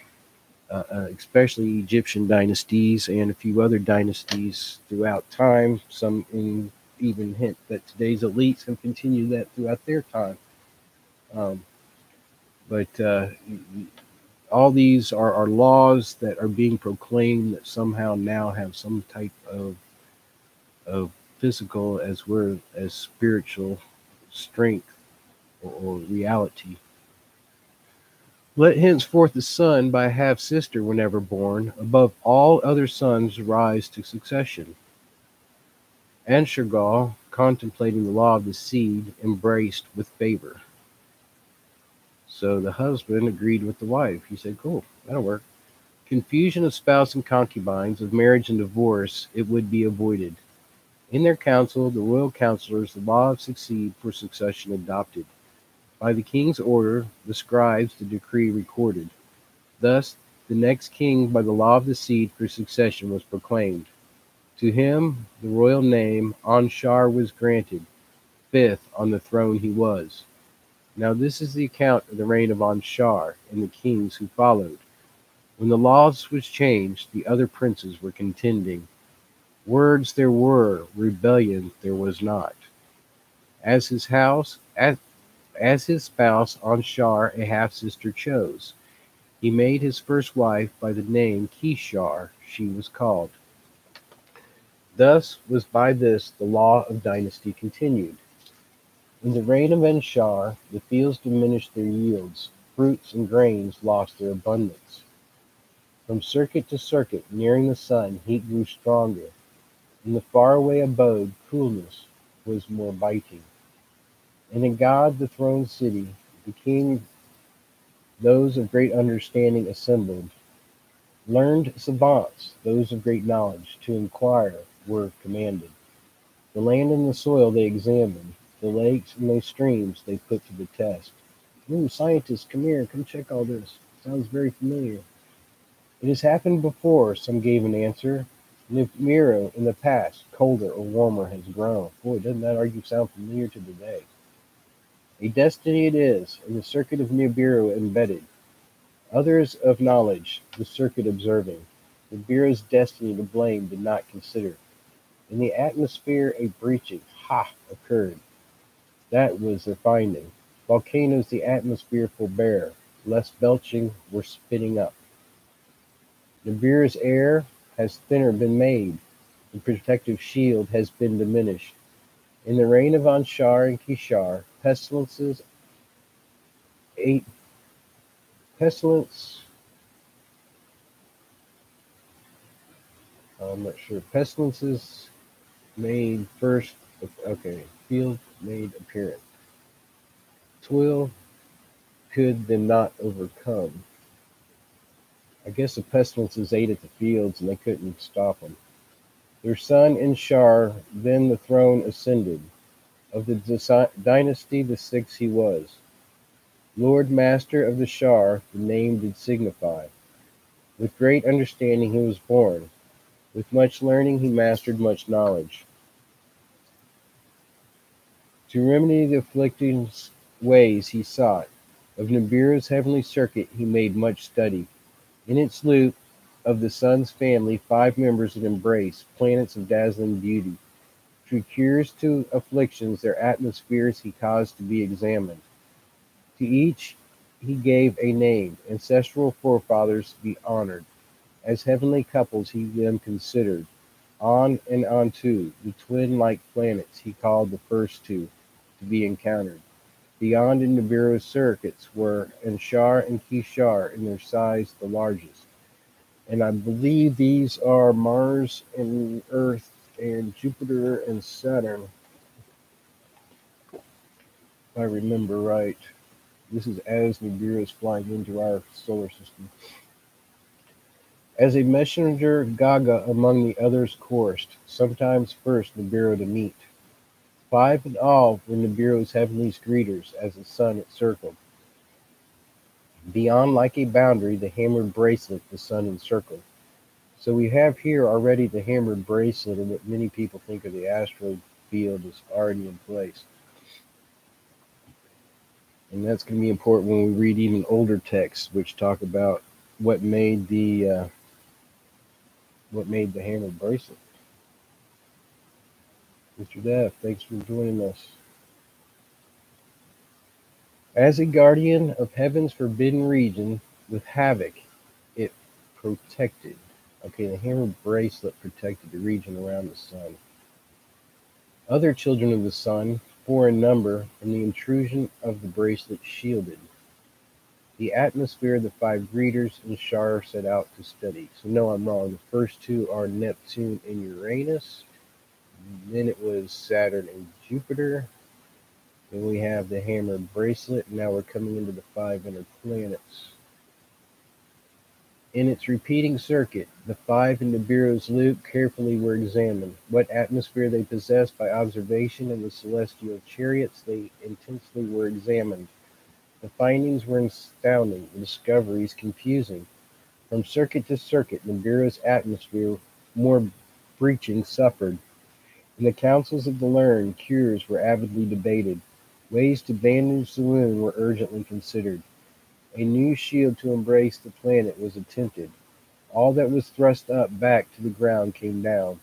especially Egyptian dynasties and a few other dynasties throughout time. Some even hint that today's elites have continued that throughout their time. But all these are laws that are being proclaimed that somehow now have some type of physical as well as spiritual strength or reality. Let henceforth the son by a half-sister, whenever born, above all other sons rise to succession. Anshirgal, contemplating the law of the seed, embraced with favor. So the husband agreed with the wife. He said, "Cool, that'll work." Confusion of spouse and concubines, of marriage and divorce, it would be avoided. In their council, the royal councillors, the law of succeed for succession adopted. By the king's order, the scribes, the decree recorded. Thus, the next king by the law of the seed for succession was proclaimed. To him, the royal name Anshar was granted. Fifth on the throne he was. Now this is the account of the reign of Anshar and the kings who followed. When the laws was changed, the other princes were contending. Words there were, rebellion there was not. As his spouse Anshar a half-sister chose. He made his first wife by the name Kishar, she was called. Thus was by this the law of dynasty continued. In the reign of Anshar, the fields diminished their yields, fruits and grains lost their abundance. From circuit to circuit, nearing the sun, heat grew stronger. In the faraway abode, coolness was more biting. And in God, the throne city, the king, those of great understanding assembled. Learned savants, those of great knowledge, to inquire were commanded. The land and the soil they examined, the lakes and the streams they put to the test. Ooh, scientists, come here, come check all this. Sounds very familiar. It has happened before, some gave an answer. Nibru in the past, colder or warmer has grown. Boy, doesn't that argue sound familiar to today? A destiny it is, in the circuit of Nibiru embedded. Others of knowledge, the circuit observing. Nibiru's destiny to blame did not consider. In the atmosphere a breaching, occurred. That was their finding. Volcanoes the atmosphere forbear, lest belching were spitting up. Nibiru's air has thinner been made, the protective shield has been diminished. In the reign of Anshar and Kishar, ate pestilence. I'm not sure. Pestilences made first. Okay, field made appearance. Toil could them not overcome. I guess the pestilences ate at the fields and they couldn't stop them. Their son Inshar then the throne ascended. Of the dynasty the sixth he was. Lord Master of the Shar, the name did signify. With great understanding he was born. With much learning he mastered much knowledge. To remedy the afflicting ways he sought. Of Nibiru's heavenly circuit he made much study. In its loop of the sun's family 5 members it embraced, planets of dazzling beauty. Through cures to afflictions their atmospheres he caused to be examined. To each he gave a name, ancestral forefathers to be honored. As heavenly couples he them considered. On and on too, the twin-like planets he called the first two to be encountered. Beyond in Nibiru's circuits were Anshar and Kishar in their size the largest. And I believe these are Mars and Earth and Jupiter and Saturn, if I remember right. This is as Nibiru is flying into our solar system. As a messenger Gaga among the others coursed, sometimes first Nibiru to meet. 5 in all were Nibiru's heavenly greeters as the sun it circled. Beyond like a boundary the hammered bracelet the sun encircled. So we have here already the hammered bracelet, and what many people think of the asteroid field is already in place. And that's going to be important when we read even older texts, which talk about what made the hammered bracelet. Mr. Dev, thanks for joining us. As a guardian of heaven's forbidden region, with havoc, it protected. Okay, the hammered bracelet protected the region around the sun. Other children of the sun, 4 in number, and the intrusion of the bracelet shielded. The atmosphere the 5 greeters and Shar set out to study. So no, I'm wrong. The first 2 are Neptune and Uranus. Then it was Saturn and Jupiter. Then we have the hammered bracelet. Now we're coming into the 5 inner planets. In its repeating circuit, the 5 in Nibiru's loop carefully were examined. What atmosphere they possessed by observation in the celestial chariots they intensely were examined. The findings were astounding, the discoveries confusing. From circuit to circuit, Nibiru's atmosphere more breaching suffered. In the councils of the learned, cures were avidly debated. Ways to bandage the wound were urgently considered. A new shield to embrace the planet was attempted. All that was thrust up back to the ground came down.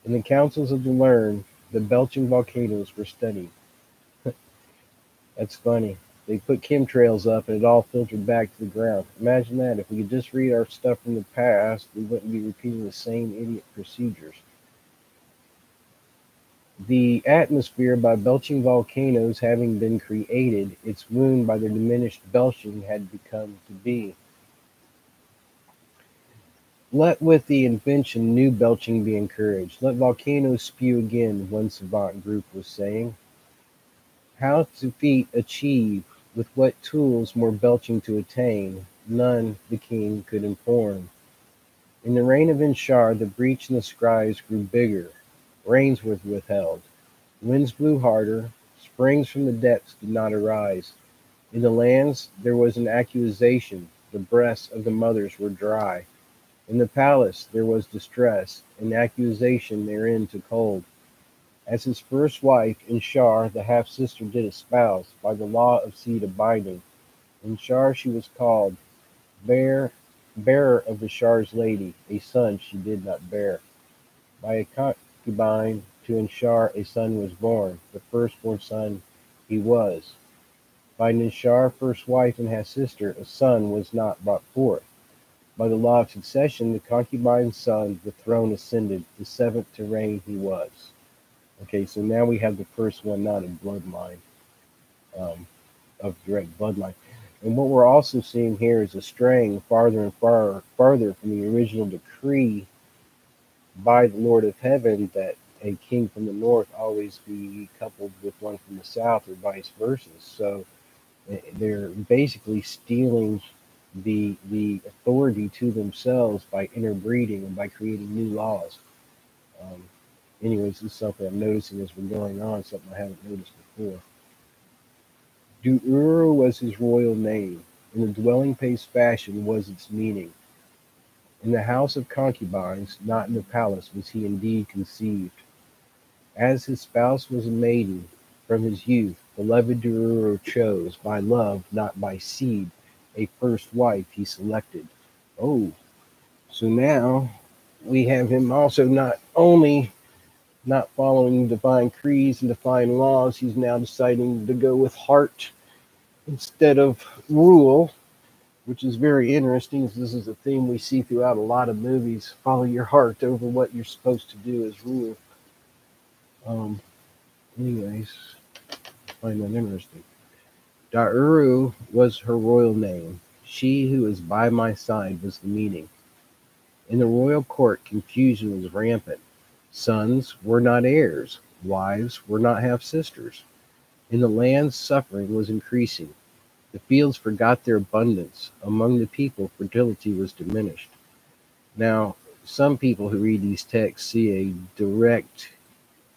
In the councils of the learned, the belching volcanoes were studied. That's funny. They put chemtrails up and it all filtered back to the ground. Imagine that. If we could just read our stuff from the past, we wouldn't be repeating the same idiot procedures. The atmosphere by belching volcanoes having been created, its wound by their diminished belching had become to be. Let with the invention new belching be encouraged. Let volcanoes spew again, one savant group was saying. How to feat achieve, with what tools more belching to attain, none the king could inform. In the reign of Inshar, the breach in the skies grew bigger, rains were withheld, winds blew harder, springs from the depths did not arise. In the lands there was an accusation, the breasts of the mothers were dry. In the palace there was distress, an accusation therein to cold. As his first wife, Inshar, the half sister, did espouse, by the law of seed abiding. Inshar she was called, bear, bearer of the Shar's lady, a son she did not bear. By a concubine to Inshar a son was born, the firstborn son he was. By Nishar, first wife and half sister, a son was not brought forth. By the law of succession, the concubine's son, the throne ascended, the seventh to reign he was. Okay, so now we have the first one, not a bloodline, of direct bloodline. And what we're also seeing here is a straying farther and farther from the original decree by the Lord of Heaven that a king from the north always be coupled with one from the south, or vice versa. So they're basically stealing the authority to themselves by interbreeding and by creating new laws. Um, Anyways, this is something I'm noticing as we're going on, something I haven't noticed before. Du'uru was his royal name. In the dwelling place fashion was its meaning. In the house of concubines, not in the palace, was he indeed conceived. As his spouse was a maiden, from his youth, beloved Du'uru chose, by love, not by seed, a first wife he selected. Oh, so now we have him also not only not following divine creeds and divine laws, he's now deciding to go with heart instead of rule, which is very interesting. This is a theme we see throughout a lot of movies. Follow your heart over what you're supposed to do as rule. Um, anyways, I find that interesting. Dauru was her royal name. She who is by my side was the meaning. In the royal court, confusion was rampant. Sons were not heirs, wives were not half sisters. In the land, suffering was increasing. The fields forgot their abundance. Among the people, fertility was diminished. Now, some people who read these texts see a direct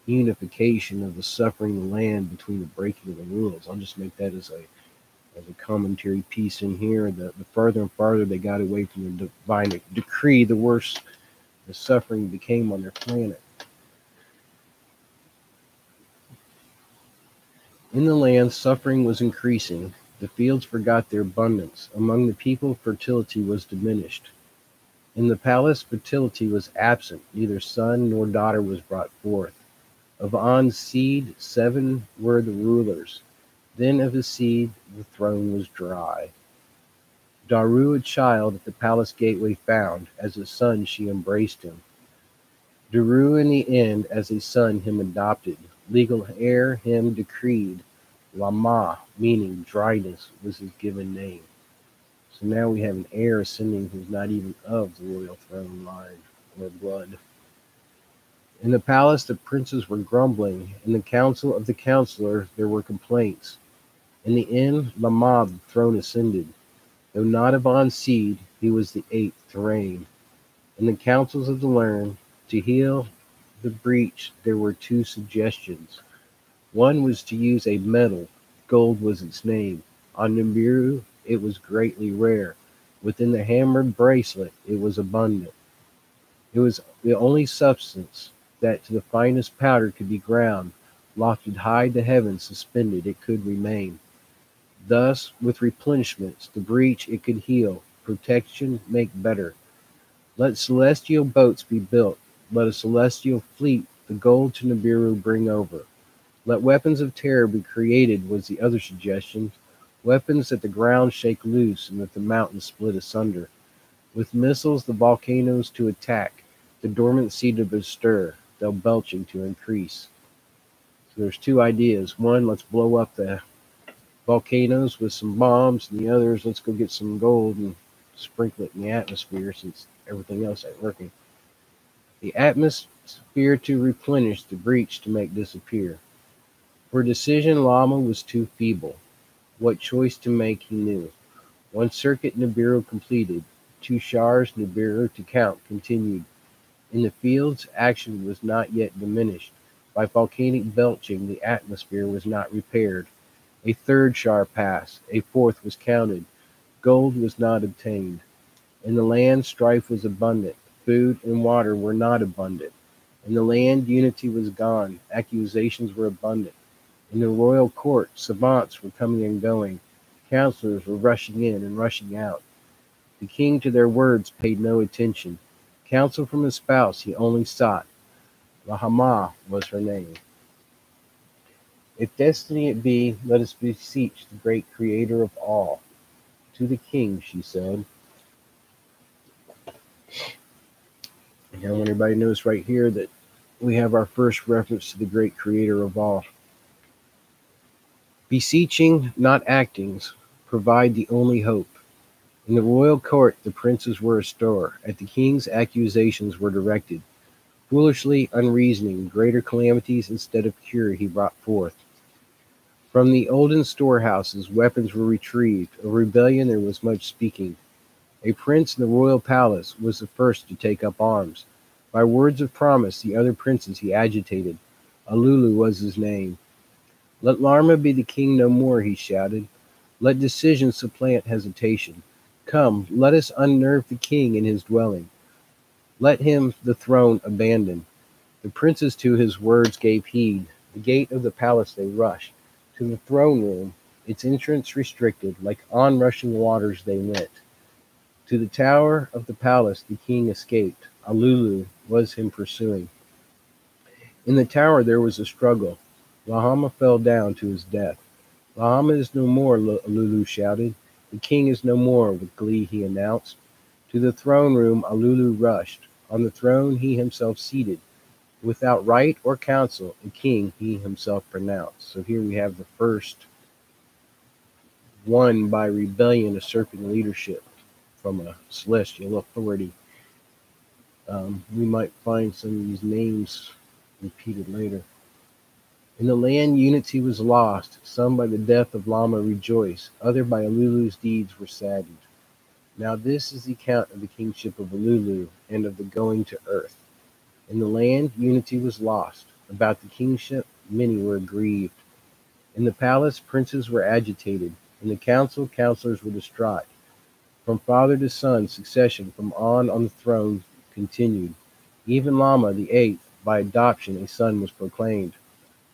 unification of the suffering of the land between the breaking of the rules. I'll just make that as a commentary piece in here. The further and farther they got away from the divine decree, the worse the suffering became on their planet. In the land, suffering was increasing. The fields forgot their abundance. Among the people, fertility was diminished. In the palace, fertility was absent. Neither son nor daughter was brought forth. Of An's seed, 7 were the rulers. Then of his seed, the throne was dry. Daru a child at the palace gateway found. As a son she embraced him. Daru in the end, as a son him adopted. Legal heir him decreed. Lama, meaning dryness, was his given name. So now we have an heir ascending who's not even of the royal throne line or blood. In the palace the princes were grumbling. In the council of the counselor there were complaints. In the end, Lama, the throne ascended. Though not of An's seed, he was the 8th to reign. In the councils of the learned, to heal the breach there were 2 suggestions. One was to use a metal, gold was its name. On Nibru it was greatly rare. Within the hammered bracelet it was abundant. It was the only substance that to the finest powder could be ground. Lofted high to heaven suspended it could remain. Thus, with replenishments, the breach it could heal, protection make better. Let celestial boats be built, let a celestial fleet the gold to Nibiru bring over. Let weapons of terror be created was the other suggestion, weapons that the ground shake loose and that the mountains split asunder. With missiles the volcanoes to attack, the dormant sea to bestir, they'll belching to increase. So there's 2 ideas. One, let's blow up the volcanoes with some bombs, and the other is let's go get some gold and sprinkle it in the atmosphere since everything else ain't working. The atmosphere to replenish, the breach to make disappear. For decision Lama was too feeble. What choice to make he knew. One circuit Nibiru completed. to Shar's Nibru to count continued. In the fields, action was not yet diminished. By volcanic belching, the atmosphere was not repaired. A third Shar passed. A fourth was counted. Gold was not obtained. In the land, strife was abundant. Food and water were not abundant. In the land, unity was gone. Accusations were abundant. In the royal court, savants were coming and going. Counselors were rushing in and rushing out. The king to their words paid no attention. Counsel from his spouse he only sought. Lahama was her name. If destiny it be, let us beseech the great creator of all. To the king, she said. And I want everybody to notice right here that we have our first reference to the great creator of all. Beseeching, not actings, provide the only hope. In the royal court the princes were astir. At the king's accusations were directed. Foolishly, unreasoning, greater calamities instead of cure he brought forth. From the olden storehouses weapons were retrieved. Of rebellion there was much speaking. A prince in the royal palace was the first to take up arms. By words of promise the other princes he agitated. Alulu was his name. Let Larma be the king no more, he shouted. Let decision supplant hesitation. Come, let us unnerve the king in his dwelling. Let him the throne abandon. The princes to his words gave heed. The gate of the palace they rushed. To the throne room, its entrance restricted, like onrushing waters they went. To the tower of the palace the king escaped. Alulu was him pursuing. In the tower there was a struggle. Lahama fell down to his death. Lahama is no more, Alulu shouted. The king is no more, with glee he announced. To the throne room Alulu rushed. On the throne he himself seated. Without right or counsel, a king he himself pronounced. So here we have the first one by rebellion usurping leadership from a celestial authority. We might find some of these names repeated later. In the land unity was lost. Some by the death of Lama rejoiced. Other by Alulu's deeds were saddened. Now this is the account of the kingship of Alulu and of the going to earth. In the land unity was lost. About the kingship many were aggrieved. In the palace princes were agitated. In the council counselors were distraught. From father to son succession from on the throne continued. Even Lama the eighth, by adoption a son was proclaimed.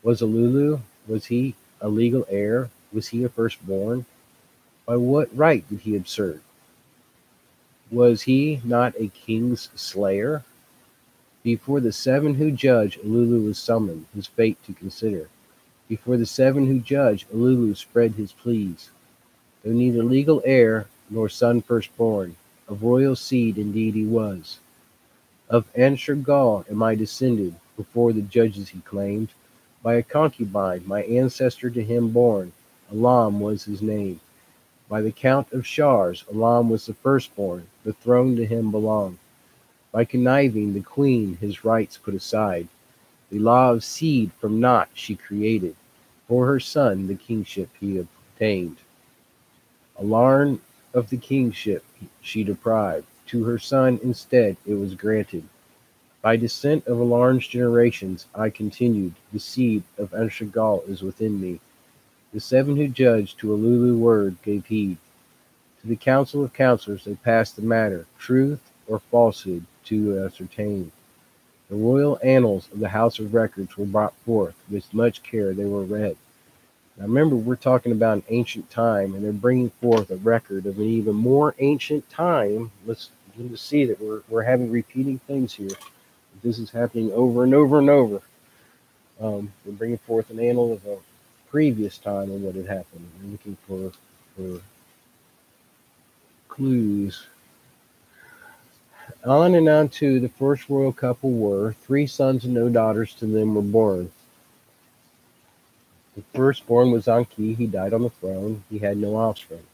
Was Alulu, was he a legal heir? Was he a firstborn? By what right did he assert? Was he not a king's slayer? Before the seven who judge, Alulu was summoned, his fate to consider. Before the seven who judge, Alulu spread his pleas. Though neither legal heir nor son firstborn, of royal seed indeed he was. Of Anshirgal am I descended, before the judges he claimed. By a concubine, my ancestor to him born, Alam was his name. By the count of Shars, Alam was the firstborn, the throne to him belonged. By conniving, the queen his rights put aside. The law of seed from naught she created. For her son the kingship he obtained. Alarn of the kingship she deprived. To her son instead it was granted. By descent of Alarn's generations I continued. The seed of Anshirgal is within me. The seven who judged to Alulu word gave heed. To the council of counselors they passed the matter, truth or falsehood to ascertain. The royal annals of the House of Records were brought forth. With much care they were read. Now remember, we're talking about an ancient time, and they're bringing forth a record of an even more ancient time. Let's begin to see that we're having repeating things here. This is happening over and over and over. We're bringing forth an annal of a previous time and what had happened. We're looking for clues. On and on to the first royal couple were 3 sons and no daughters to them were born. The firstborn was Enki. He died on the throne. He had no offspring.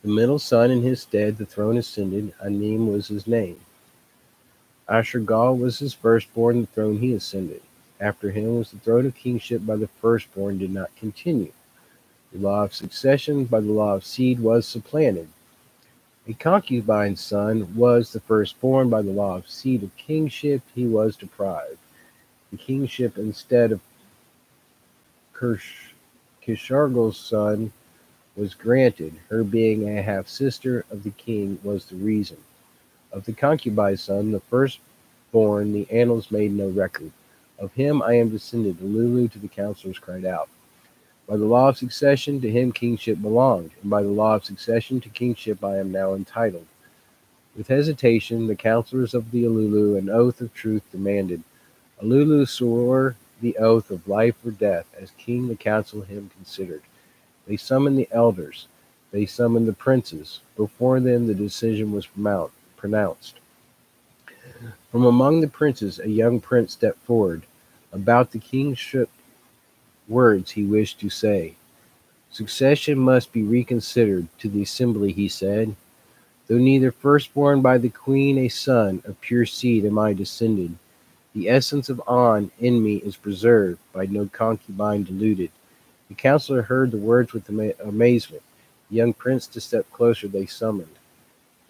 The middle son in his stead the throne ascended. Anim was his name. Ashurgal was his firstborn. The throne he ascended. After him was the throne of kingship by the firstborn did not continue. The law of succession by the law of seed was supplanted. A concubine's son was the firstborn. By the law of seed of kingship he was deprived. The kingship instead of Kishargal's son was granted. Her being a half-sister of the king was the reason. Of the concubine's son, the firstborn, the annals made no record. Of him I am descended. The Lulu to the counselors cried out. By the law of succession to him kingship belonged, and by the law of succession to kingship I am now entitled. With hesitation, the counselors of the Alulu an oath of truth demanded. Alulu swore the oath of life or death. As king, the council him considered. They summoned the elders. They summoned the princes. Before them the decision was pronounced. From among the princes a young prince stepped forward. About the kingship words he wished to say. Succession must be reconsidered. To the assembly he said, though neither firstborn by the queen a son, of pure seed am I descended, the essence of On in me is preserved, by no concubine diluted. The counselor heard the words with amazement. The young prince to step closer they summoned.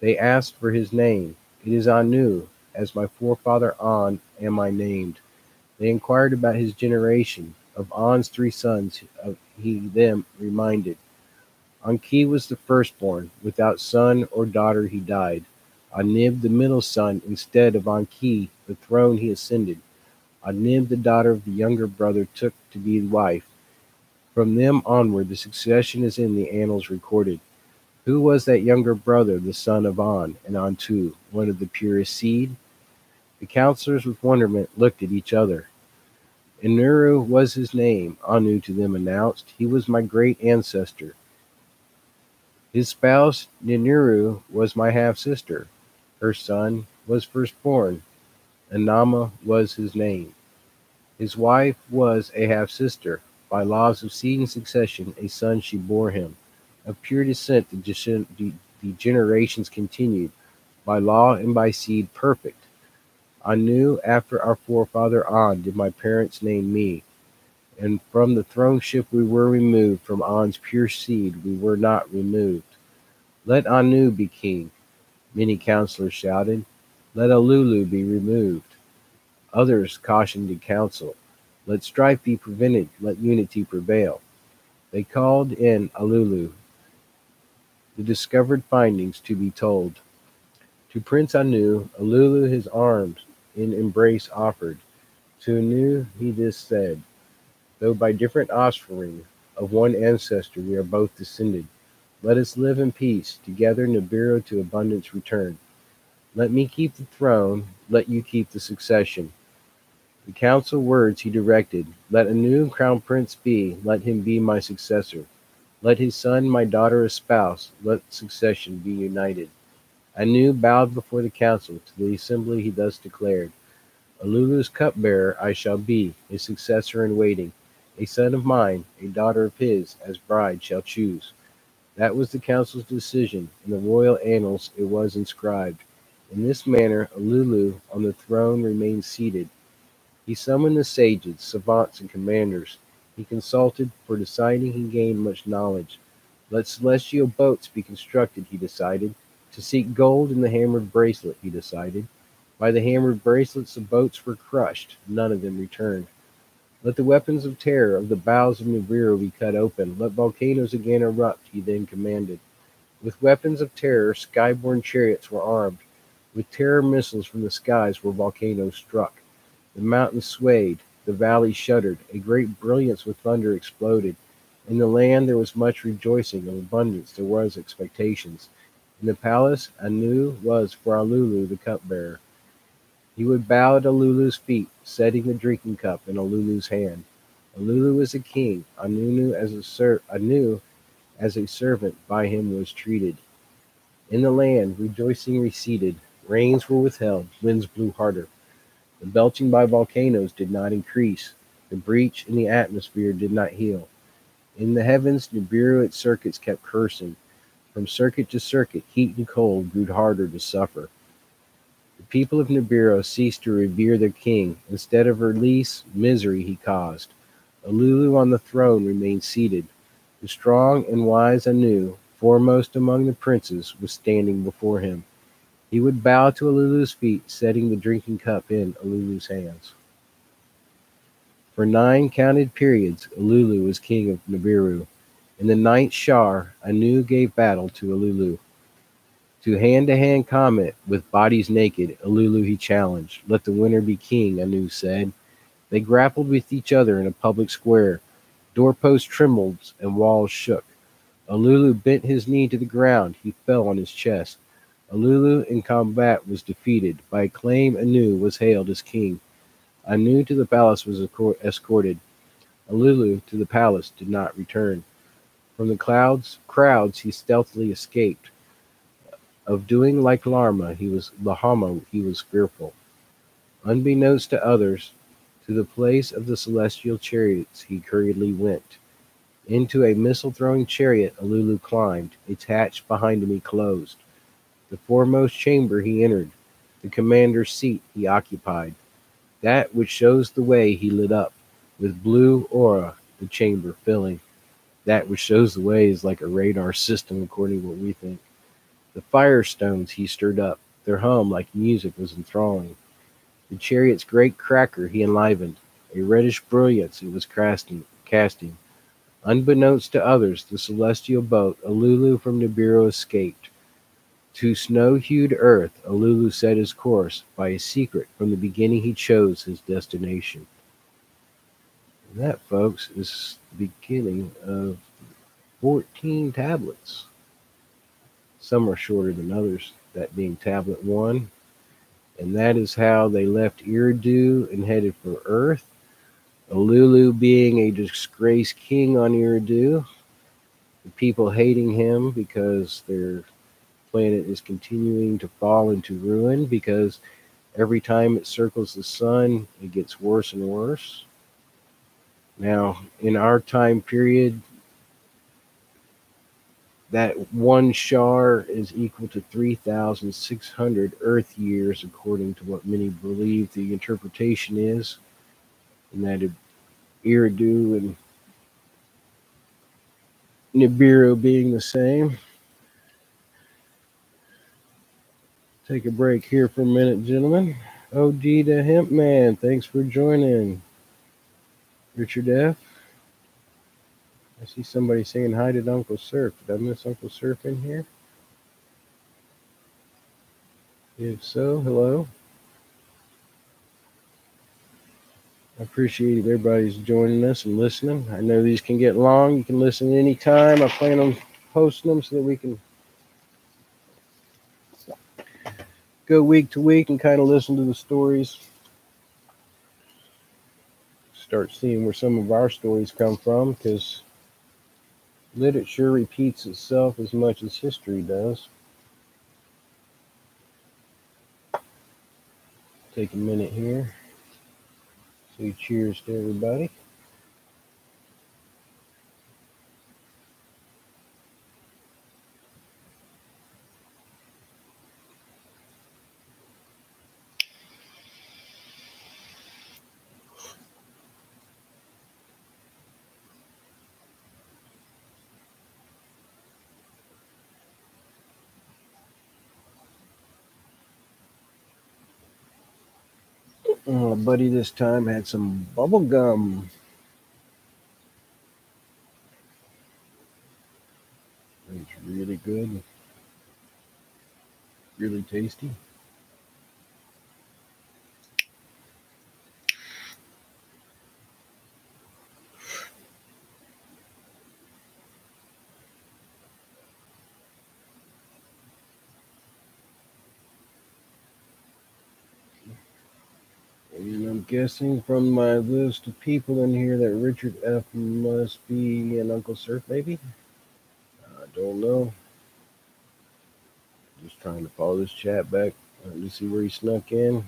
They asked for his name. It is Anu, as my forefather On am I named. They inquired about his generation. Of On's 3 sons he them reminded. Enki was the firstborn. Without son or daughter he died. Anib the middle son, instead of Enki, the throne he ascended. Anib the daughter of the younger brother took to be wife. From them onward the succession is in the annals recorded. Who was that younger brother, the son of On, and Antu, one of the purest seed? The counselors with wonderment looked at each other. Enuru was his name, Anu to them announced. He was my great ancestor. His spouse, Ninuru, was my half-sister. Her son was firstborn. Anama was his name. His wife was a half-sister. By laws of seed and succession, a son she bore him. Of pure descent the generations continued. By law and by seed perfect. Anu, after our forefather On, did my parents name me. And from the throneship we were removed. From On's pure seed we were not removed. Let Anu be king, many counselors shouted. Let Alulu be removed. Others cautioned in council. Let strife be prevented, let unity prevail. They called in Alulu, the discovered findings to be told. To Prince Anu, Alulu his arms in embrace offered. To Anu he this said, though by different offspring of one ancestor we are both descended, let us live in peace, together Nibru to abundance return. Let me keep the throne, let you keep the succession. The council words he directed, let Anu crown prince be, let him be my successor. Let his son my daughter espouse, let succession be united. Anu bowed before the council, to the assembly he thus declared, Alulu's cupbearer I shall be, his successor in waiting. A son of mine, a daughter of his, as bride shall choose. That was the council's decision. In the royal annals it was inscribed. In this manner Alulu on the throne remained seated. He summoned the sages, savants, and commanders. He consulted. For deciding he gained much knowledge. Let celestial boats be constructed, he decided. To seek gold in the hammered bracelet, he decided. By the hammered bracelets the boats were crushed. None of them returned. Let the weapons of terror of the bowels of Nibru be cut open. Let volcanoes again erupt, he then commanded. With weapons of terror, skyborne chariots were armed. With terror missiles from the skies were volcanoes struck. The mountains swayed. The valleys shuddered. A great brilliance with thunder exploded. In the land there was much rejoicing. Of abundance there was expectations. In the palace, Anu was for Alulu the cupbearer. He would bow at Alulu's feet, setting the drinking cup in Alulu's hand. Alulu was a king. Anu as a servant by him was treated. In the land, rejoicing receded. Rains were withheld. Winds blew harder. The belching by volcanoes did not increase. The breach in the atmosphere did not heal. In the heavens, Nibru its circuits kept cursing. From circuit to circuit, heat and cold grew harder to suffer. The people of Nibru ceased to revere their king. Instead of release, misery he caused. Alulu on the throne remained seated. The strong and wise Anu foremost among the princes, was standing before him. He would bow to Alulu's feet, setting the drinking cup in Alulu's hands. For 9 counted periods, Alulu was king of Nibiru. In the 9th Shar, Anu gave battle to Alulu. To hand-to-hand combat with bodies naked, Alulu he challenged. Let the winner be king, Anu said. They grappled with each other in a public square. Doorposts trembled and walls shook. Alulu bent his knee to the ground. He fell on his chest. Alulu in combat was defeated. By acclaim, Anu was hailed as king. Anu to the palace was escorted. Alulu to the palace did not return. From the crowds he stealthily escaped. Of doing like Lahama, he was fearful. Unbeknownst to others, to the place of the celestial chariots he hurriedly went. Into a missile-throwing chariot Alulu climbed. Its hatch behind him he closed. The foremost chamber he entered. The commander's seat he occupied. That which shows the way he lit up. With blue aura the chamber filling. That which shows the way is like a radar system according to what we think. The firestones he stirred up. Their hum like music was enthralling. The chariot's great cracker he enlivened. A reddish brilliance it was casting. Unbeknownst to others, the celestial boat, Alulu from Nibiru, escaped. To snow-hued earth, Alulu set his course. By a secret, from the beginning he chose his destination. And that, folks, is the beginning of 14 tablets. Some are shorter than others, that being tablet 1. And that is how they left Eridu and headed for Earth. Alulu being a disgraced king on Eridu. The people hating him because their planet is continuing to fall into ruin because every time it circles the sun, it gets worse and worse. Now, in our time period, that 1 Shar is equal to 3,600 Earth years, according to what many believe the interpretation is, and that Eridu and Nibiru being the same. Take a break here for a minute, gentlemen. OG the Hemp Man, thanks for joining. Richard F. I see somebody saying hi to Uncle Surf. Did I miss Uncle Surf in here? If so, hello. I appreciate everybody's joining us and listening. I know these can get long. You can listen anytime. I plan on posting them so that we can go week to week and kind of listen to the stories. Start seeing where some of our stories come from, because literature repeats itself as much as history does. Take a minute here. Say cheers to everybody. My buddy this time had some bubble gum. It's really good. Really tasty. And I'm guessing from my list of people in here that Richard F. must be an Uncle Surf, maybe? I don't know. Just trying to follow this chat back to see where he snuck in.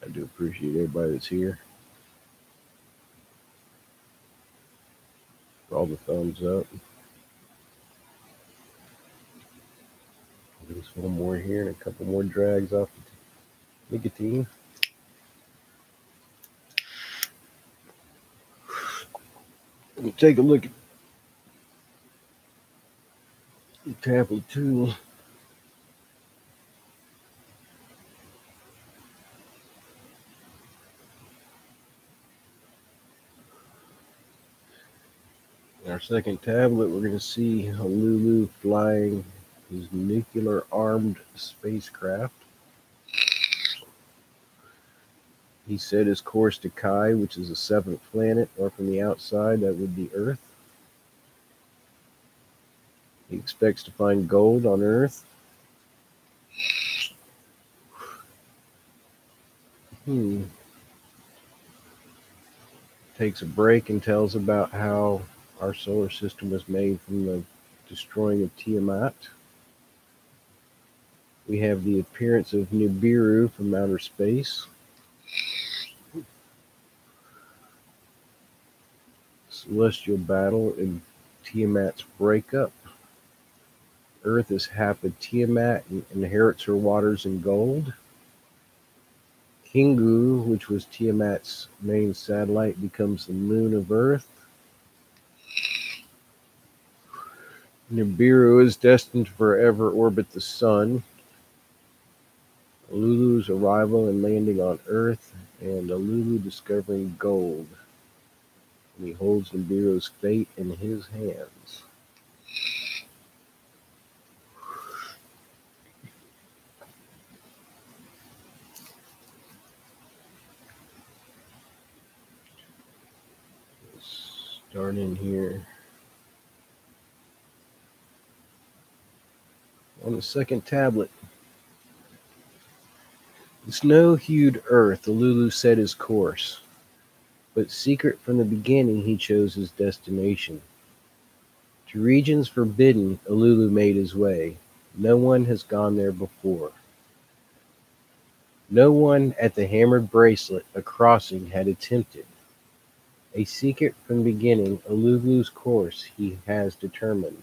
I do appreciate everybody that's here. For all the thumbs up. There's one more here and a couple more drags off the nicotine. We'll take a look at tablet tool. In our second tablet, we're going to see Lulu flying his nuclear-armed spacecraft. He set his course to Kai, which is the seventh planet, or from the outside, that would be Earth. He expects to find gold on Earth. Takes a break and tells about how our solar system was made from the destroying of Tiamat. We have the appearance of Nibiru from outer space. Celestial battle and Tiamat's breakup. Earth is half of Tiamat and inherits her waters and gold. Kingu, which was Tiamat's main satellite, becomes the moon of Earth. Nibiru is destined to forever orbit the sun. Lulu's arrival and landing on Earth, and Lulu discovering gold. And he holds Nibiru's fate in his hands. Let's start in here. On the second tablet, the snow-hued Earth, Lulu set his course. But secret from the beginning, he chose his destination. To regions forbidden, Lulu made his way. No one has gone there before. No one at the hammered bracelet, a crossing, had attempted. A secret from the beginning, Lulu's course he has determined.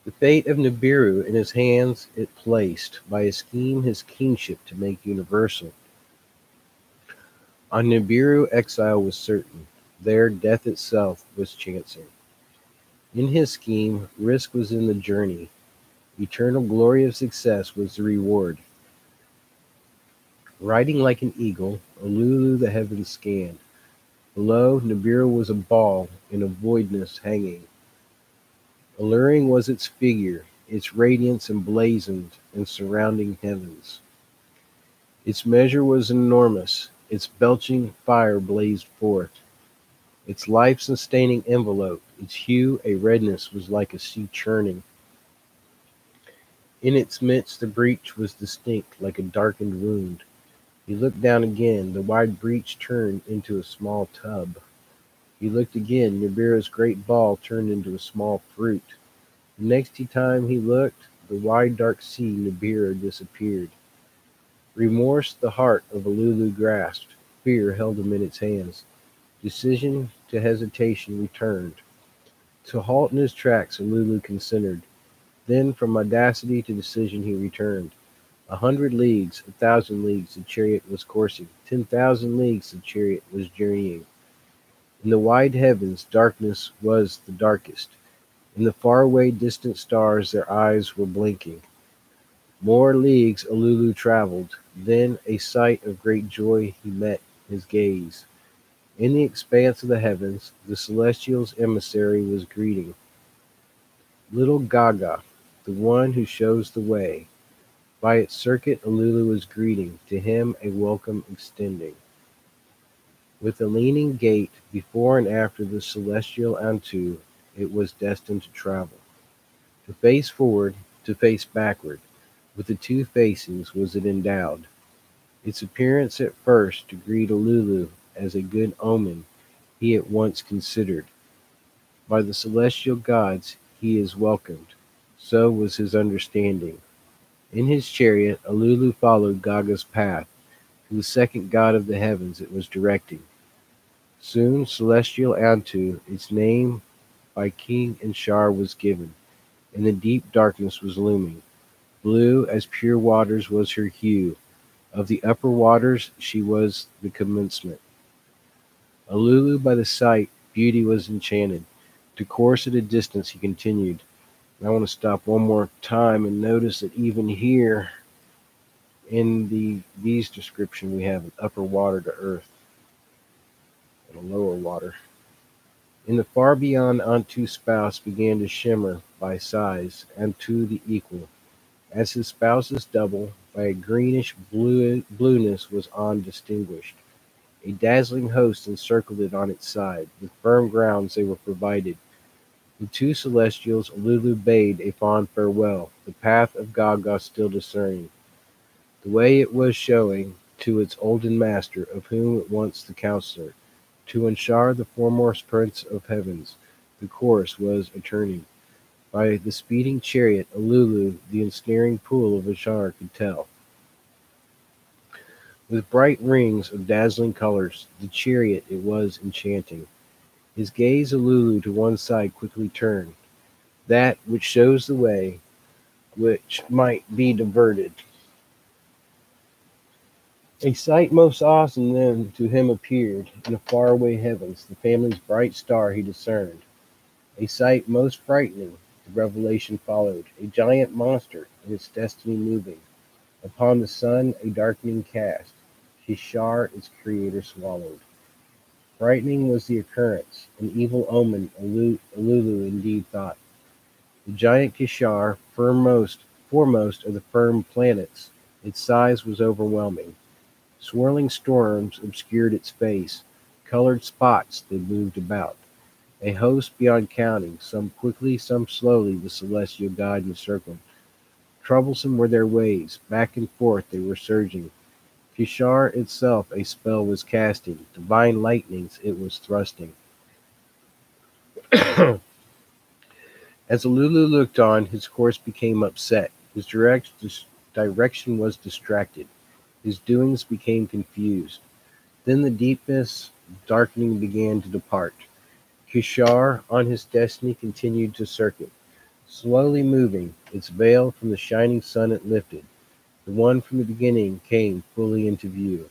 The fate of Nibiru in his hands it placed, by a scheme his kingship to make universal. On Nibiru exile was certain, there death itself was chancing. In his scheme, risk was in the journey. Eternal glory of success was the reward. Riding like an eagle, Lulu the heavens scanned. Below, Nibiru was a ball in a voidness hanging. Alluring was its figure, its radiance emblazoned in surrounding heavens. Its measure was enormous, its belching fire blazed forth. Its life-sustaining envelope, its hue a redness was like a sea churning. In its midst the breach was distinct, like a darkened wound. He looked down again, the wide breach turned into a small tub. He looked again, Nibiru's great ball turned into a small fruit. The next time he looked, the wide dark sea Nibiru disappeared. Remorse the heart of Lulu grasped, fear held him in its hands. Decision to hesitation returned. To halt in his tracks Lulu considered. Then from audacity to decision he returned. 100 leagues, 1,000 leagues the chariot was coursing, 10,000 leagues the chariot was journeying. In the wide heavens darkness was the darkest. In the faraway distant stars their eyes were blinking. More leagues Lulu traveled, then a sight of great joy he met his gaze. In the expanse of the heavens, the celestial's emissary was greeting. Little Gaga, the one who shows the way. By its circuit Lulu was greeting, to him a welcome extending. With a leaning gait, before and after the celestial Antu, it was destined to travel. To face forward, to face backward, with the two facings was it endowed. Its appearance at first to greet Lulu as a good omen he at once considered. By the celestial gods he is welcomed, so was his understanding. In his chariot Lulu followed Gaga's path, to the second god of the heavens it was directing. Soon celestial Antu, its name by King Anshar was given, and the deep darkness was looming. Blue as pure waters was her hue, of the upper waters she was the commencement. Lulu by the sight beauty was enchanted, To course at a distance, he continued. And I want to stop one more time and notice that even here in these description, we have an upper water to earth and a lower water. In the far beyond, Antu's spouse began to shimmer by size, Antu the equal, as his spouse's double, by a greenish blueness was undistinguished. A dazzling host encircled it on its side. With firm grounds they were provided. The two celestials Lulu bade a fond farewell, the path of Gaga still discerning. The way it was showing to its olden master, of whom at once the counsellor, to Anshar the foremost prince of heavens, the course was a turning. By the speeding chariot, Alulu, the ensnaring pool of Anshar could tell. With bright rings of dazzling colors, the chariot it was enchanting. His gaze Alulu to one side quickly turned, that which shows the way, which might be diverted. A sight most awesome then to him appeared, in the far-away heavens, the family's bright star he discerned. A sight most frightening, the revelation followed, a giant monster, in its destiny moving. Upon the sun a darkening cast, Kishar its creator swallowed. Frightening was the occurrence, an evil omen, Alulu indeed thought. The giant Kishar, foremost of the firm planets, its size was overwhelming. Swirling storms obscured its face, colored spots they moved about. A host beyond counting, some quickly, some slowly, the celestial god encircled. Troublesome were their ways, back and forth they were surging. Kishar itself a spell was casting, divine lightnings it was thrusting. As Alulu looked on, his course became upset. His direction was distracted. His doings became confused. Then the deepness darkening began to depart. Kishar on his destiny continued to circuit, slowly moving, its veil from the shining sun it lifted. The one from the beginning came fully into view.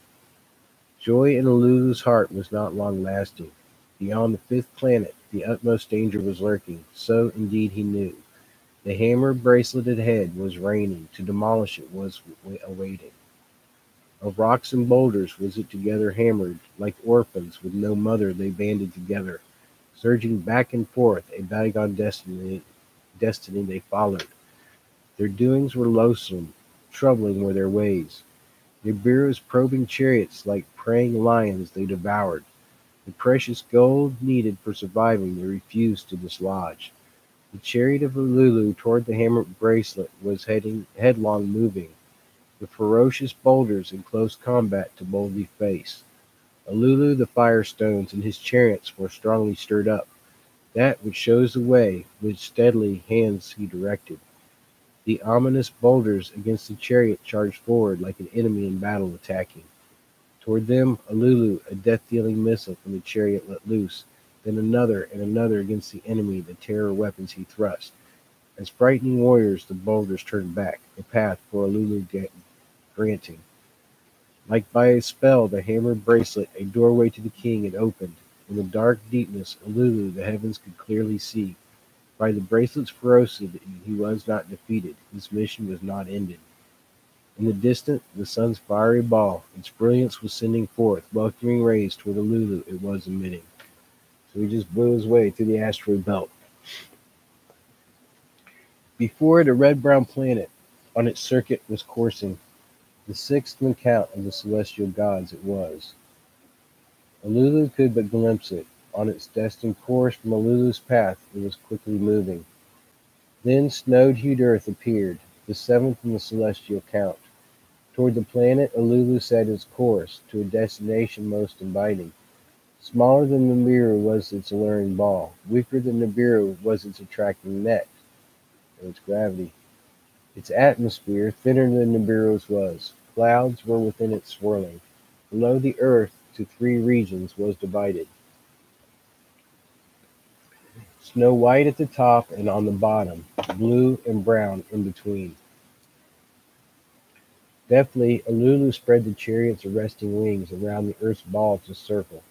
Joy in Alulu's heart was not long lasting. Beyond the fifth planet, the utmost danger was lurking. So indeed he knew. The hammer braceleted head was raining. To demolish it was awaiting. Of rocks and boulders was it together hammered. Like orphans with no mother they banded together. Surging back and forth, a bygone destiny they followed. Their doings were loathsome, troubling were their ways. Nibiru's probing chariots like preying lions they devoured. The precious gold needed for surviving they refused to dislodge. The chariot of Lulu toward the hammered bracelet was headlong moving, the ferocious boulders in close combat to boldly face. Alulu the firestones in his chariots were strongly stirred up, that which shows the way, with steadily hands he directed. The ominous boulders against the chariot charged forward like an enemy in battle attacking. Toward them, Alulu, a death-dealing missile from the chariot let loose, then another and another against the enemy, the terror weapons he thrust. As frightening warriors, the boulders turned back, a path for Alulu granting. Like by a spell, the hammered bracelet, a doorway to the king, had opened. In the dark deepness, Alulu, the heavens could clearly see. By the bracelet's ferocity, he was not defeated. His mission was not ended. In the distance, the sun's fiery ball, its brilliance was sending forth welcoming rays toward the Lulu it was emitting. So he just blew his way through the asteroid belt. Before it, a red-brown planet on its circuit was coursing. The sixth in count of the celestial gods it was. Alulu could but glimpse it. On its destined course from Alulu's path it was quickly moving. Then snowed-hued earth appeared, the seventh in the celestial count. Toward the planet Alulu set its course, to a destination most inviting. Smaller than Nibru was its alluring ball. Weaker than Nibru was its attracting net, or its gravity. Its atmosphere, thinner than Nibiru's was. Clouds were within it swirling. Below the earth to three regions was divided. Snow white at the top and on the bottom, blue and brown in between. Deftly, Alulu spread the chariot's arresting wings around the earth's ball to circle.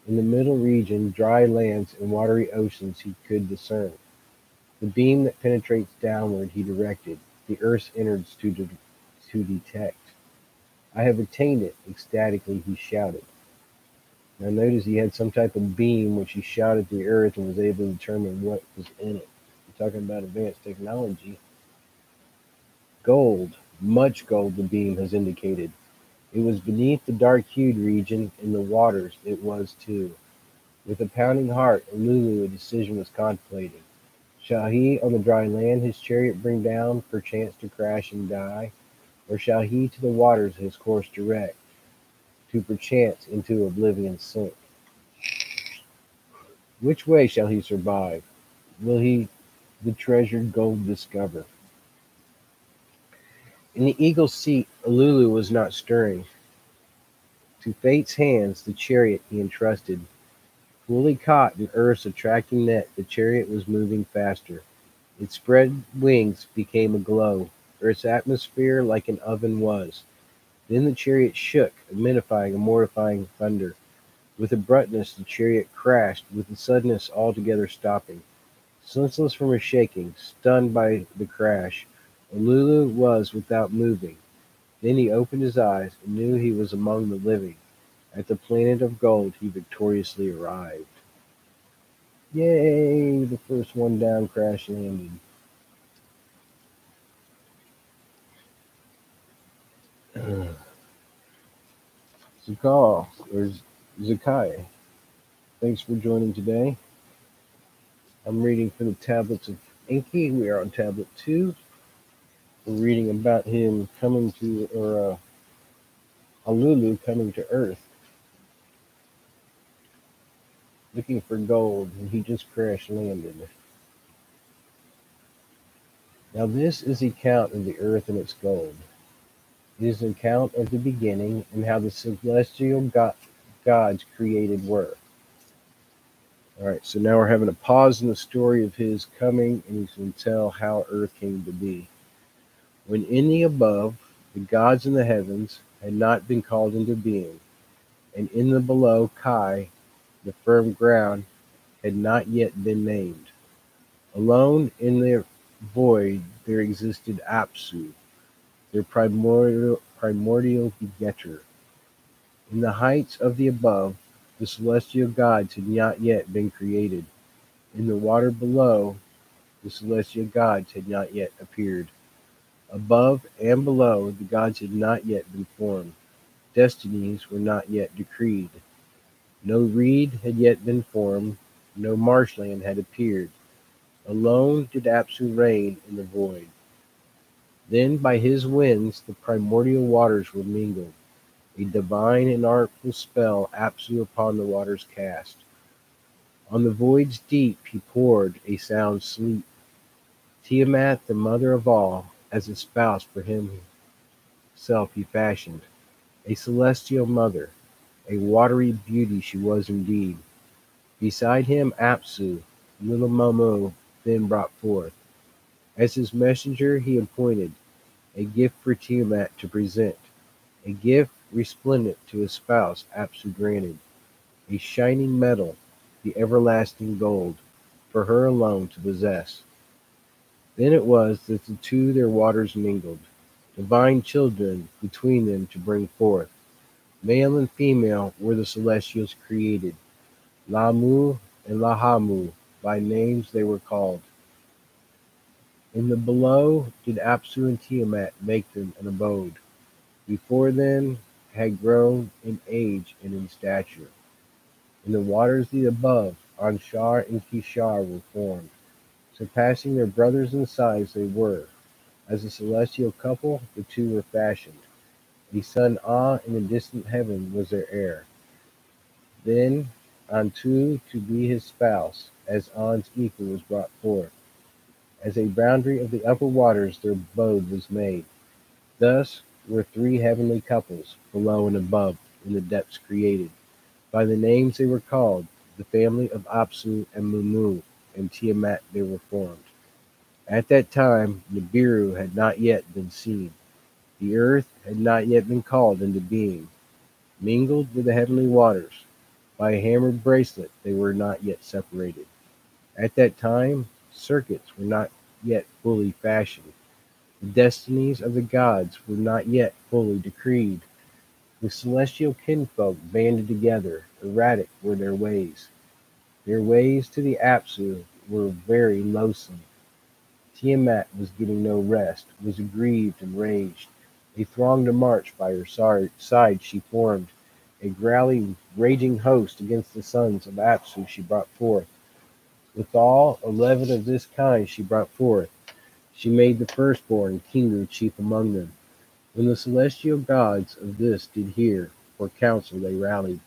In the middle region, dry lands and watery oceans he could discern. The beam that penetrates downward he directed, the earth's innards to detect. I have attained it, ecstatically he shouted. Now notice he had some type of beam which he shot at the earth and was able to determine what was in it. We're talking about advanced technology. Gold, much gold the beam has indicated. It was beneath the dark-hued region in the waters it was too. With a pounding heart, Lulu a decision was contemplating. Shall he on the dry land his chariot bring down, perchance to crash and die? Or shall he to the waters his course direct, to perchance into oblivion sink? Which way shall he survive? Will he the treasured gold discover? In the eagle's seat, Lulu was not stirring. To fate's hands the chariot he entrusted. Fully caught in earth's attracting net, the chariot was moving faster. Its spread wings became aglow. Earth's atmosphere like an oven was. Then the chariot shook, minifying a mortifying thunder. With abruptness the chariot crashed, with the suddenness altogether stopping. Senseless from his shaking, stunned by the crash, Lulu was without moving. Then he opened his eyes and knew he was among the living. At the planet of gold he victoriously arrived. Yay! The first one down crash landed. Zakal, or Zakai, thanks for joining today. I'm reading from the tablets of Enki. We are on tablet 2. We're reading about him coming to, or Alulu coming to Earth, looking for gold, and he just crash landed. Now this is the account of the earth and its gold. It is an account of the beginning and how the celestial gods created were. Alright, so now we're having a pause in the story of his coming, and he's going to tell how Earth came to be. When in the above, the gods in the heavens had not been called into being, and in the below, Kai, the firm ground, had not yet been named. Alone in the void there existed Apsu, their primordial begetter. In the heights of the above, the celestial gods had not yet been created. In the water below, the celestial gods had not yet appeared. Above and below, the gods had not yet been formed. Destinies were not yet decreed. No reed had yet been formed. No marshland had appeared. Alone did Apsu reign in the void. Then by his winds the primordial waters were mingled. A divine and artful spell Apsu upon the waters cast. On the void's deep he poured a sound sleep. Tiamat, the mother of all, as a spouse for himself he fashioned. A celestial mother, a watery beauty she was indeed. Beside him Apsu, little Momo, then brought forth. As his messenger he appointed a gift for Tiamat to present. A gift resplendent to his spouse Apsu granted, a shining metal, the everlasting gold, for her alone to possess. Then it was that the two their waters mingled, divine children between them to bring forth. Male and female were the celestials created, Lamu and Lahamu, by names they were called. In the below did Apsu and Tiamat make them an abode. Before them had grown in age and in stature. In the waters the above, Anshar and Kishar were formed. Surpassing their brothers in size they were. As a celestial couple, the two were fashioned. The son Ah in the distant heaven was their heir. Then Antu to be his spouse, as An's equal was brought forth. As a boundary of the upper waters their abode was made. Thus were three heavenly couples, below and above, in the depths created. By the names they were called, the family of Apsu and Mumu and Tiamat they were formed. At that time Nibiru had not yet been seen. The earth had not yet been called into being. Mingled with the heavenly waters, By a hammered bracelet, they were not yet separated. At that time, circuits were not yet fully fashioned. The destinies of the gods were not yet fully decreed. The celestial kinfolk banded together. Erratic were their ways. Their ways to the Apsu were very loathsome. Tiamat was getting no rest, was aggrieved and raged. They thronged a march by her side she formed. A growling, raging host against the sons of Apsu she brought forth. Withal, 11 of this kind she brought forth. She made the firstborn Kingu chief among them. When the celestial gods of this did hear, for counsel they rallied.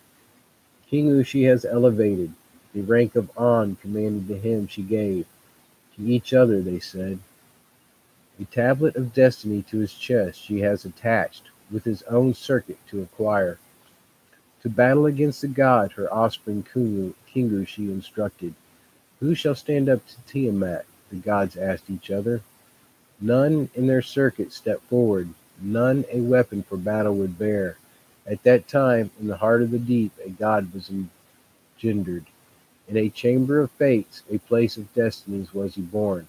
Kingu she has elevated, the rank of An commanded to him she gave. To each other they said, a tablet of destiny to his chest she has attached, with his own circuit to acquire. To battle against the god her offspring Kingu she instructed. Who shall stand up to Tiamat? The gods asked each other. None in their circuit stepped forward, none a weapon for battle would bear. At that time, in the heart of the deep, a god was engendered. In a chamber of fates, a place of destinies was he born.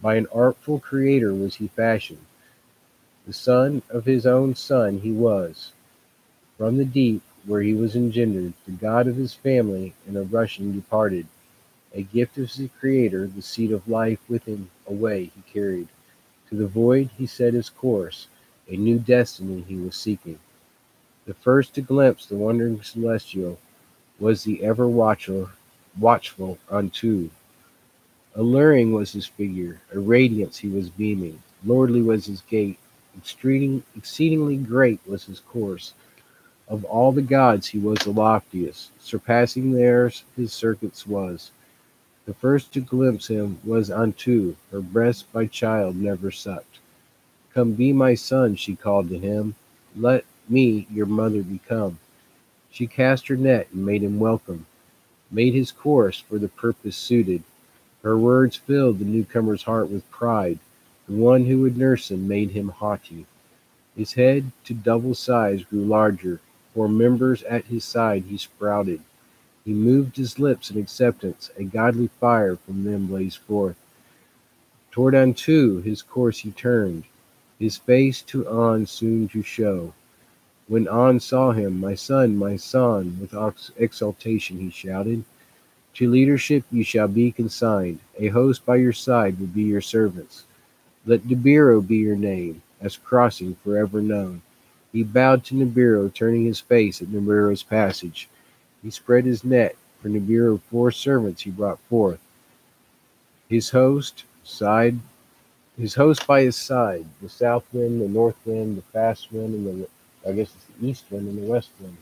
By an artful creator was he fashioned. The son of his own son he was. From the deep, where he was engendered, the god of his family in a rushing departed. A gift of his creator, the seed of life with him away he carried. To the void he set his course, a new destiny he was seeking. The first to glimpse the wondering celestial was the ever watchful Antu. Alluring was his figure, a radiance he was beaming. Lordly was his gait, exceedingly great was his course. Of all the gods he was the loftiest, surpassing theirs his circuits was. The first to glimpse him was Antu, her breast by child never sucked. Come be my son, she called to him, let me your mother become. She cast her net and made him welcome, made his course for the purpose suited. Her words filled the newcomer's heart with pride. The one who would nurse him made him haughty. His head to double size grew larger, 4 members at his side he sprouted. He moved his lips in acceptance, a godly fire from them blazed forth. Toward Antu his course he turned, his face to An soon to show. When An saw him, my son, with exultation he shouted, to leadership you shall be consigned, a host by your side will be your servants. Let Nibru be your name, as crossing forever known. He bowed to Nibru, turning his face at Nibru's passage. He spread his net, for Nibru 4 servants he brought forth. His host by his side, the south wind, the north wind, the fast wind, and the east wind and the west wind.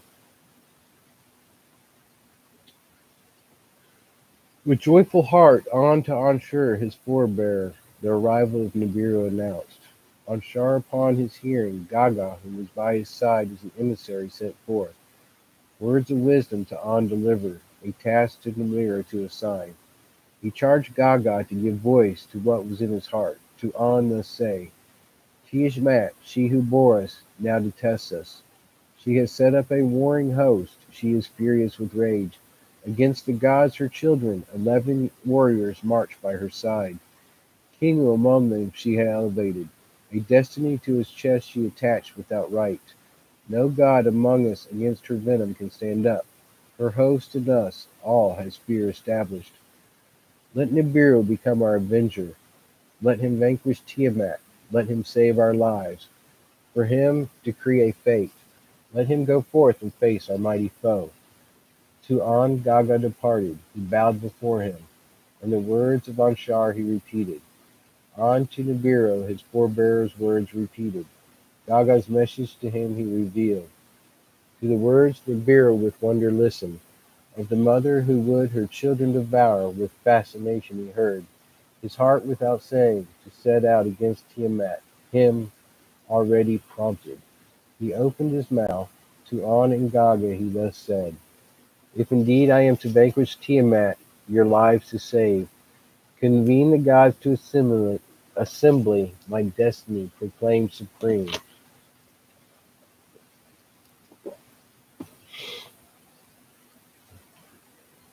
With joyful heart, on to Anshur his forebearer, the arrival of Nibru announced. Anshar upon his hearing, Gaga, who was by his side as an emissary, sent forth. Words of wisdom to An deliver, a task to Nibru to assign. He charged Gaga to give voice to what was in his heart, to An thus say, Tiamat, she who bore us, now detests us. She has set up a warring host, she is furious with rage. Against the gods her children, 11 warriors march by her side. King among them she had elevated, a destiny to his chest she attached without right. No god among us against her venom can stand up. Her host and us all has fear established. Let Nibru become our avenger. Let him vanquish Tiamat. Let him save our lives. For him decree a fate. Let him go forth and face our mighty foe. To An Gaga departed. He bowed before him, and the words of Anshar he repeated. An to Nibru his forebearers' words repeated. Gaga's message to him he revealed. To the words Nibru with wonder listened. Of the mother who would her children devour, with fascination he heard. His heart without saying, to set out against Tiamat, him already prompted. He opened his mouth. To An and Gaga he thus said, if indeed I am to vanquish Tiamat, your lives to save, convene the gods to assembly, my destiny proclaimed supreme.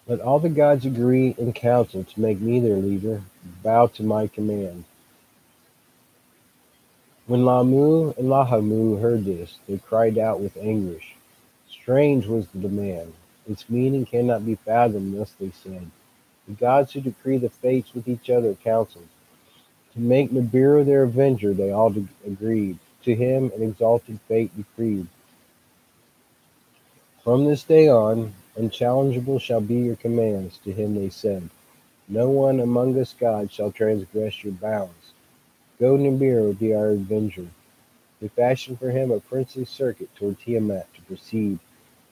Let all the gods agree in council to make me their leader, bow to my command. When Lamu and Lahamu heard this, they cried out with anguish. Strange was the demand. Its meaning cannot be fathomed, thus they said. The gods who decree the fates with each other counseled. To make Nibiru their avenger, they all agreed. To him an exalted fate decreed. From this day on, unchallengeable shall be your commands, to him they said. No one among us gods shall transgress your bounds. Go, Nibiru, be our avenger. They fashioned for him a princely circuit toward Tiamat to proceed.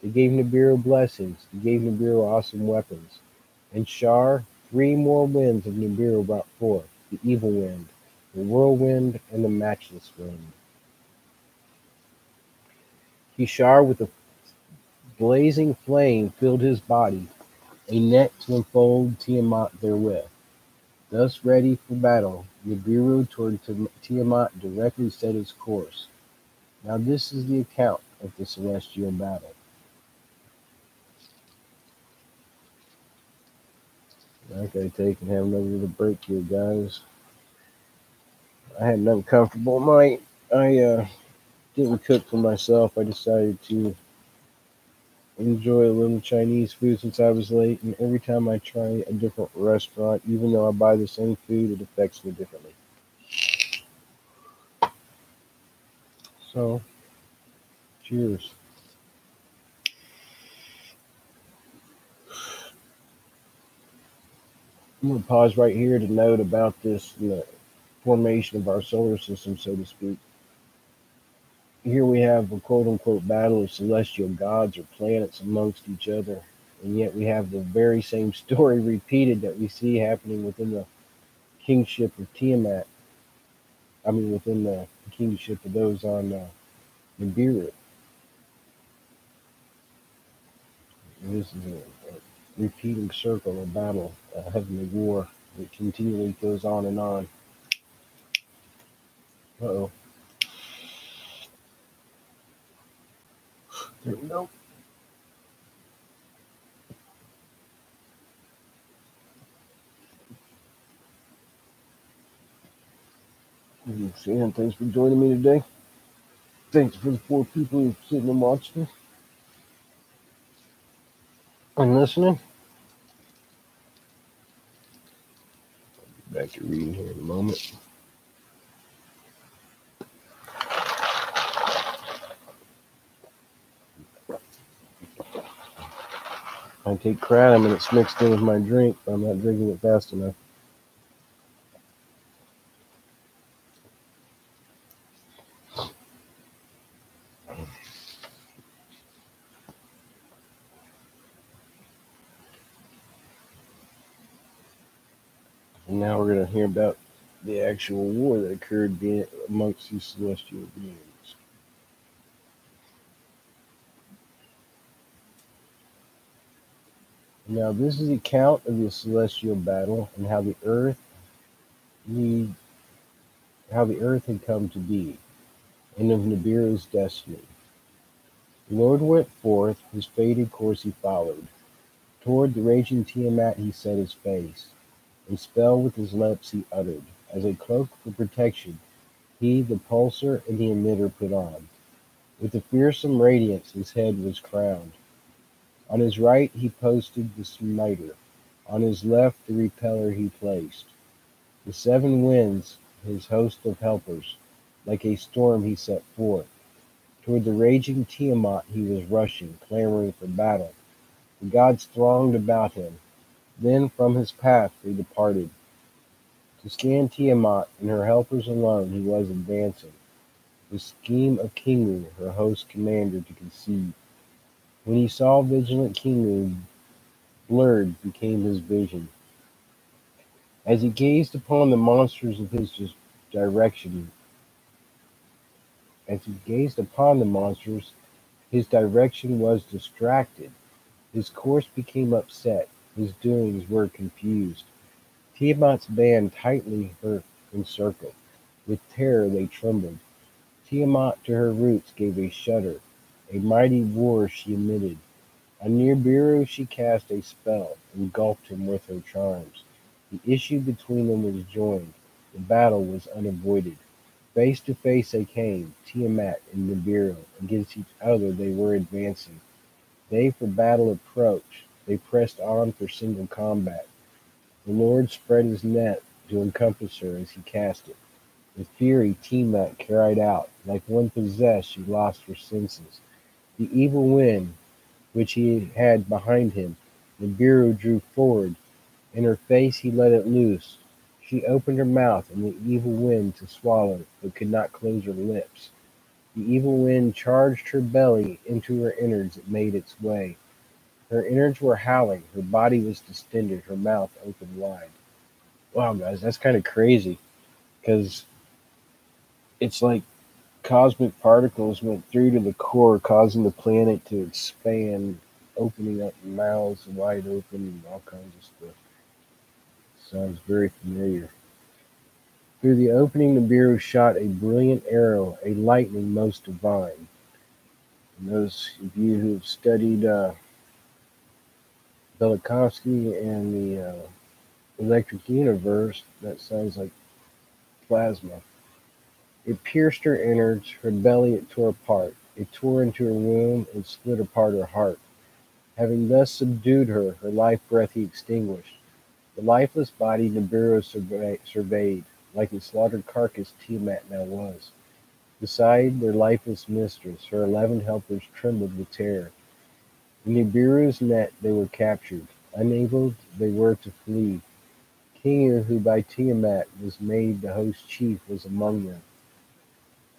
They gave Nibiru blessings, they gave Nibiru awesome weapons. And Shar, 3 more winds of Nibiru brought forth, the evil wind, the whirlwind, and the matchless wind. Kishar with a blazing flame filled his body, a net to enfold Tiamat therewith. Thus ready for battle, Nibiru toward Tiamat directly set his course. Now this is the account of the celestial battle. Okay, take and have another little break here, guys. I had an uncomfortable night. I didn't cook for myself. I decided to enjoy a little Chinese food since I was late, and every time I try a different restaurant, even though I buy the same food, it affects me differently. So, cheers. I'm going to pause right here to note about this the formation of our solar system, so to speak. Here we have a quote-unquote battle of celestial gods or planets amongst each other, and yet we have the very same story repeated that we see happening within the kingship of Tiamat. I mean, within the kingship of those on Nibiru. This is a repeating circle of battle, a heavenly war that continually goes on and on. Uh-oh. There we go. Sam, thanks for joining me today. Thanks for the 4 people who sitting and watching and listening. Back to reading here in a moment. I take kratom and it's mixed in with my drink, but I'm not drinking it fast enough. And now we're going to hear about the actual war that occurred amongst these celestial beings. Now, this is the account of the celestial battle and how the earth had come to be, and of Nibiru's destiny. The Lord went forth, his fated course he followed. Toward the raging Tiamat he set his face, and spell with his lips he uttered. As a cloak for protection, he the pulsar and the emitter put on. With a fearsome radiance his head was crowned. On his right he posted the smiter, on his left the repeller he placed. The 7 winds, his host of helpers, like a storm he set forth. Toward the raging Tiamat he was rushing, clamoring for battle. The gods thronged about him. Then from his path they departed. To scan Tiamat and her helpers alone he was advancing, the scheme of Kingu, her host commander, to conceive. When he saw vigilant Kingu, blurred became his vision. As he gazed upon the monsters of his direction, his direction was distracted. His course became upset. His doings were confused. Tiamat's band tightly encircled. With terror they trembled. Tiamat to her roots gave a shudder. A mighty roar she emitted. On Nibiru she cast a spell, engulfed him with her charms. The issue between them was joined. The battle was unavoided. Face to face they came, Tiamat and Nibiru. Against each other they were advancing. They for battle approached. They pressed on for single combat. The Lord spread his net to encompass her as he cast it. With fury Tiamat cried out. Like one possessed she lost her senses. The evil wind which he had behind him, Nibiru drew forward. In her face he let it loose. She opened her mouth in the evil wind to swallow, but could not close her lips. The evil wind charged her belly. Into her innards it made its way. Her innards were howling. Her body was distended. Her mouth opened wide. Wow, guys, that's kind of crazy because it's like cosmic particles went through to the core, causing the planet to expand, opening up mouths wide open and all kinds of stuff. Sounds very familiar. Through the opening, Nibiru shot a brilliant arrow, a lightning most divine. And those of you who have studied Velikovsky and the electric universe, that sounds like plasma. It pierced her innards, her belly it tore apart. It tore into her womb and split apart her heart. Having thus subdued her, her life breath he extinguished. The lifeless body Nibiru surveyed, like a slaughtered carcass Tiamat now was. Beside their lifeless mistress, her 11 helpers trembled with terror. In Nibiru's net they were captured. Unable they were to flee. Kingu, who by Tiamat was made the host chief, was among them.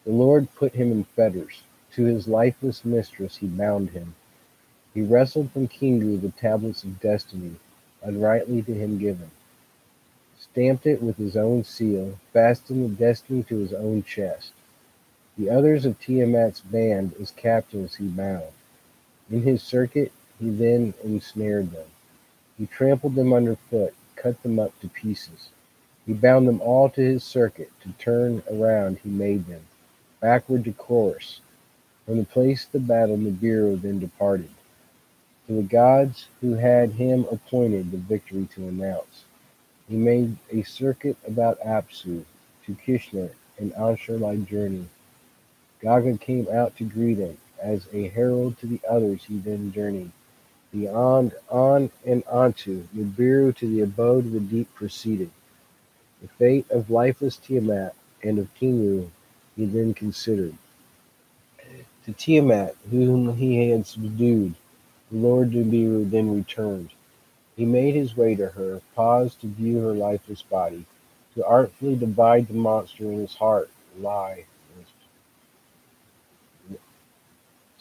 The Lord put him in fetters. To his lifeless mistress he bound him. He wrested from Kingu the tablets of destiny, unrightly to him given, stamped it with his own seal, fastened the destiny to his own chest. The others of Tiamat's band as captives he bound. In his circuit he then ensnared them. He trampled them underfoot, cut them up to pieces. He bound them all to his circuit. To turn around he made them, backward to chorus. From the place of the battle Nibiru then departed, to the gods who had him appointed the victory to announce. He made a circuit about Apsu, to Kishnar, an Anshar-like journey. Gaga came out to greet him. As a herald to the others he then journeyed. Beyond, on and onto, Nibiru to the abode of the deep proceeded. The fate of lifeless Tiamat and of Kingu he then considered. To Tiamat, whom he had subdued, the Lord Nibiru then returned. He made his way to her, paused to view her lifeless body, to artfully divide the monster in his heart, lie.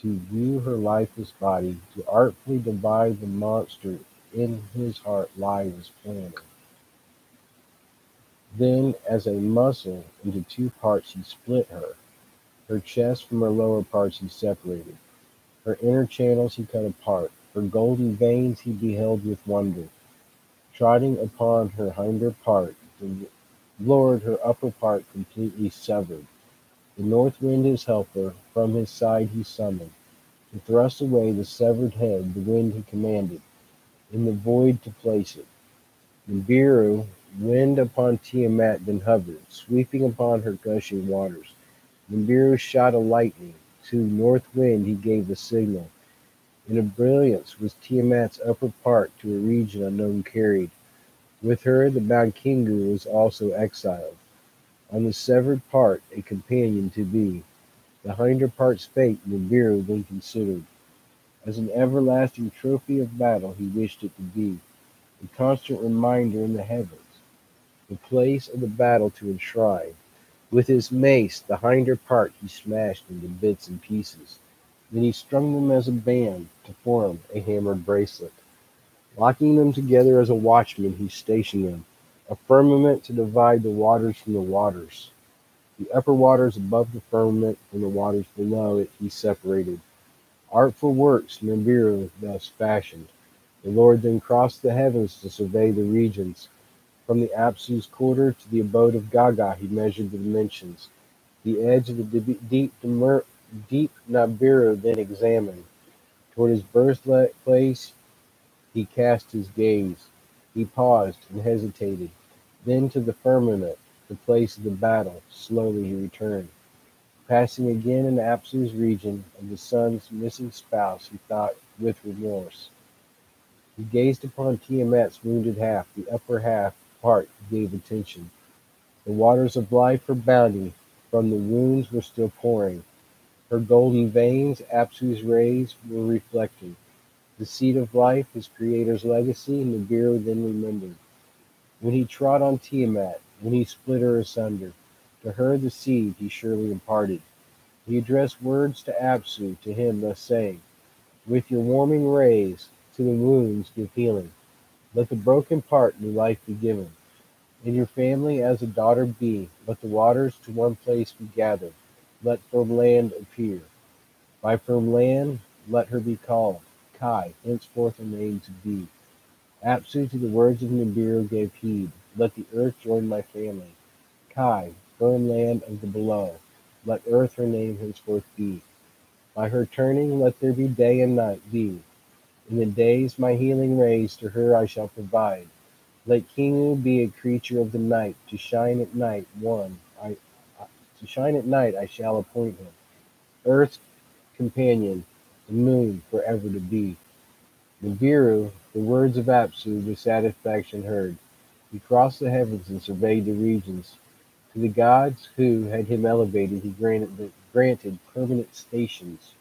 To view her lifeless body, to artfully divide the monster in his heart lie was planning. Then, as a muscle, into two parts he split her. Her chest from her lower parts he separated. Her inner channels he cut apart. Her golden veins he beheld with wonder. Trotting upon her hinder part, the Lord her upper part completely severed. The north wind his helper, from his side he summoned. To thrust away the severed head, the wind he commanded, in the void to place it. Nibiru, wind upon Tiamat then hovered, sweeping upon her gushing waters. Nibiru shot a lightning. To north wind he gave the signal. In a brilliance was Tiamat's upper part to a region unknown carried. With her the bound Kingu was also exiled. On the severed part a companion to be. The hinder part's fate Nibiru then considered. As an everlasting trophy of battle he wished it to be, a constant reminder in the heavens, the place of the battle to enshrine. With his mace the hinder part he smashed into bits and pieces. Then he strung them as a band to form a hammered bracelet. Locking them together as a watchman he stationed them, a firmament to divide the waters from the waters. The upper waters above the firmament from the waters below it he separated. Artful works Nibiru thus fashioned. The Lord then crossed the heavens to survey the regions. From the Apsu's quarter to the abode of Gaga he measured the dimensions. The edge of the deep Nibiru then examined. Toward his birthplace he cast his gaze. He paused and hesitated. Then to the firmament, the place of the battle, slowly he returned. Passing again in Apsu's region of the sun's missing spouse, he thought with remorse. He gazed upon Tiamat's wounded half, the upper half part he gave attention. The waters of life for bounty from the wounds were still pouring. Her golden veins Apsu's rays were reflecting. The seed of life, his creator's legacy, Nibiru then remembered. When he trod on Tiamat, when he split her asunder, to her the seed he surely imparted. He addressed words to Apsu, to him thus saying, with your warming rays, to the wounds give healing. Let the broken part new life be given. In your family as a daughter be, let the waters to one place be gathered. Let firm land appear. By firm land let her be called. Kai, henceforth her name to be. Apsu to the words of Nibiru gave heed. Let the earth join my family. Kai, firm land of the below. Let earth her name henceforth be. By her turning let there be day and night be. In the days my healing rays to her I shall provide. Let Kingu be a creature of the night, to shine at night to shine at night I shall appoint him. Earth's companion, the moon forever to be. Nibiru, the words of Apsu with satisfaction heard. He crossed the heavens and surveyed the regions. To the gods who had him elevated he granted permanent stations.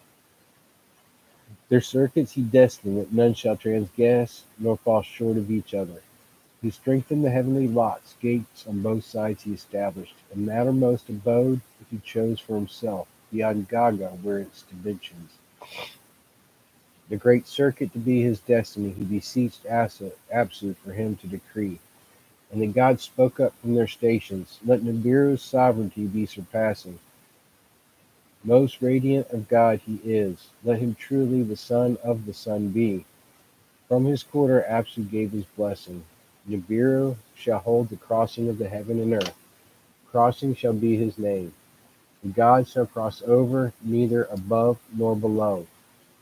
Their circuits he destined that none shall transgress nor fall short of each other. He strengthened the heavenly lots, gates on both sides he established, an outermost abode if he chose for himself, beyond Gaga were its dimensions. The great circuit to be his destiny he beseeched Apsu for him to decree. And the gods spoke up from their stations, let Nibiru's sovereignty be surpassing. Most radiant of God he is, let him truly the son of the sun be. From his quarter Apsu gave his blessing. Nibiru shall hold the crossing of the heaven and earth. Crossing shall be his name. The gods shall cross over, neither above nor below.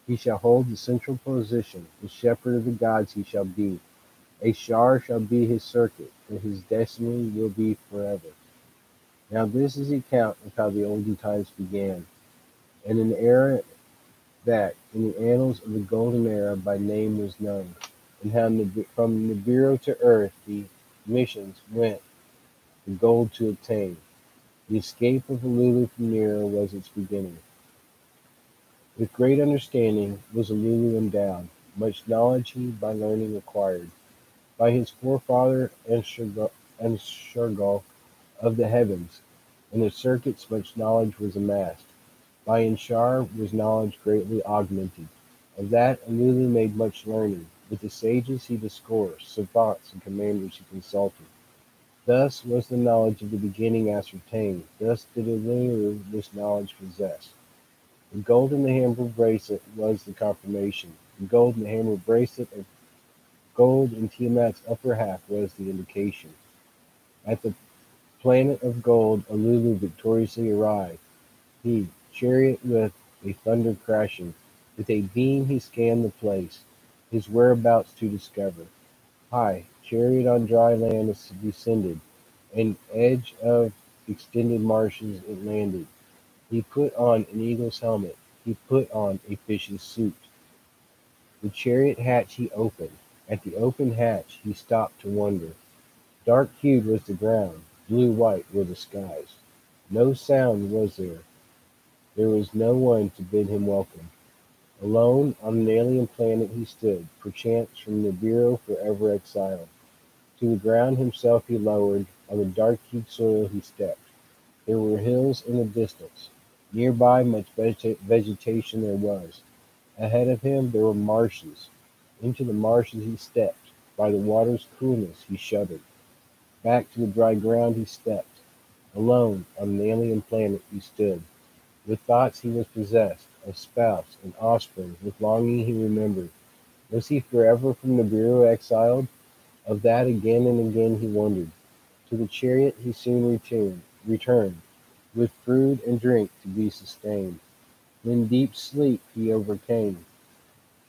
He shall hold the central position. The shepherd of the gods he shall be. A shar shall be his circuit, for his destiny will be forever. Now this is the account of how the olden times began, and an era that, in the annals of the golden era, by name was known, and how from Nibiru to earth the missions went, the gold to obtain. The escape of Ululu from Nero was its beginning. With great understanding was Ululu endowed, much knowledge he by learning acquired. By his forefather Enshurgal of the heavens, and the circuits much knowledge was amassed. By Anshar was knowledge greatly augmented. Of that Ululu made much learning. With the sages he discoursed, savants and commanders he consulted. Thus was the knowledge of the beginning ascertained. Thus did Ululu this knowledge possess. The gold in the hammer bracelet was the confirmation. The gold in the hammer bracelet of gold in Tiamat's upper half was the indication. At the planet of gold Ululu victoriously arrived. He, chariot with a thunder crashing, with a beam he scanned the place, his whereabouts to discover. High, chariot on dry land descended, an edge of extended marshes it landed. He put on an eagle's helmet, he put on a fish's suit. The chariot hatch he opened. At the open hatch he stopped to wonder. Dark-hued was the ground, blue-white were the skies. No sound was there. There was no one to bid him welcome. Alone on an alien planet he stood, perchance from Nibiru forever exiled. To the ground himself he lowered, on the dark-hued soil he stepped. There were hills in the distance. Nearby much vegetation there was. Ahead of him there were marshes. Into the marshes he stepped. By the water's coolness he shuddered. Back to the dry ground he stepped. Alone on an alien planet he stood. With thoughts he was possessed, of spouse and offspring, with longing he remembered. Was he forever from Nibiru exiled? Of that again and again he wondered. To the chariot he soon returned, with food and drink to be sustained. Then deep sleep he overcame.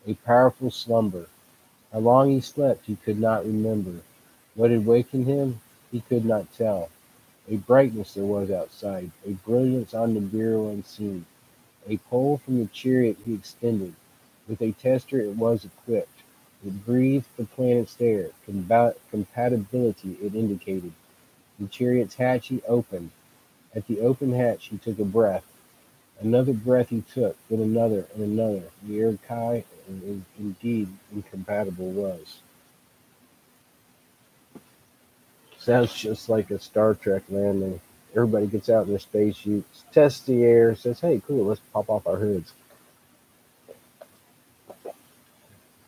a powerful slumber. How long he slept he could not remember. What had wakened him he could not tell. A brightness there was outside, a brilliance on the bureau unseen. A pole from the chariot he extended. With a tester it was equipped. It breathed the planet's air. Compatibility it indicated. The chariot's hatch he opened. At the open hatch he took a breath. Another breath he took, then another and another. The air Kai indeed incompatible was. Sounds just like a Star Trek landing. Everybody gets out in their spacesuits, tests the air, says, hey, cool, let's pop off our hoods.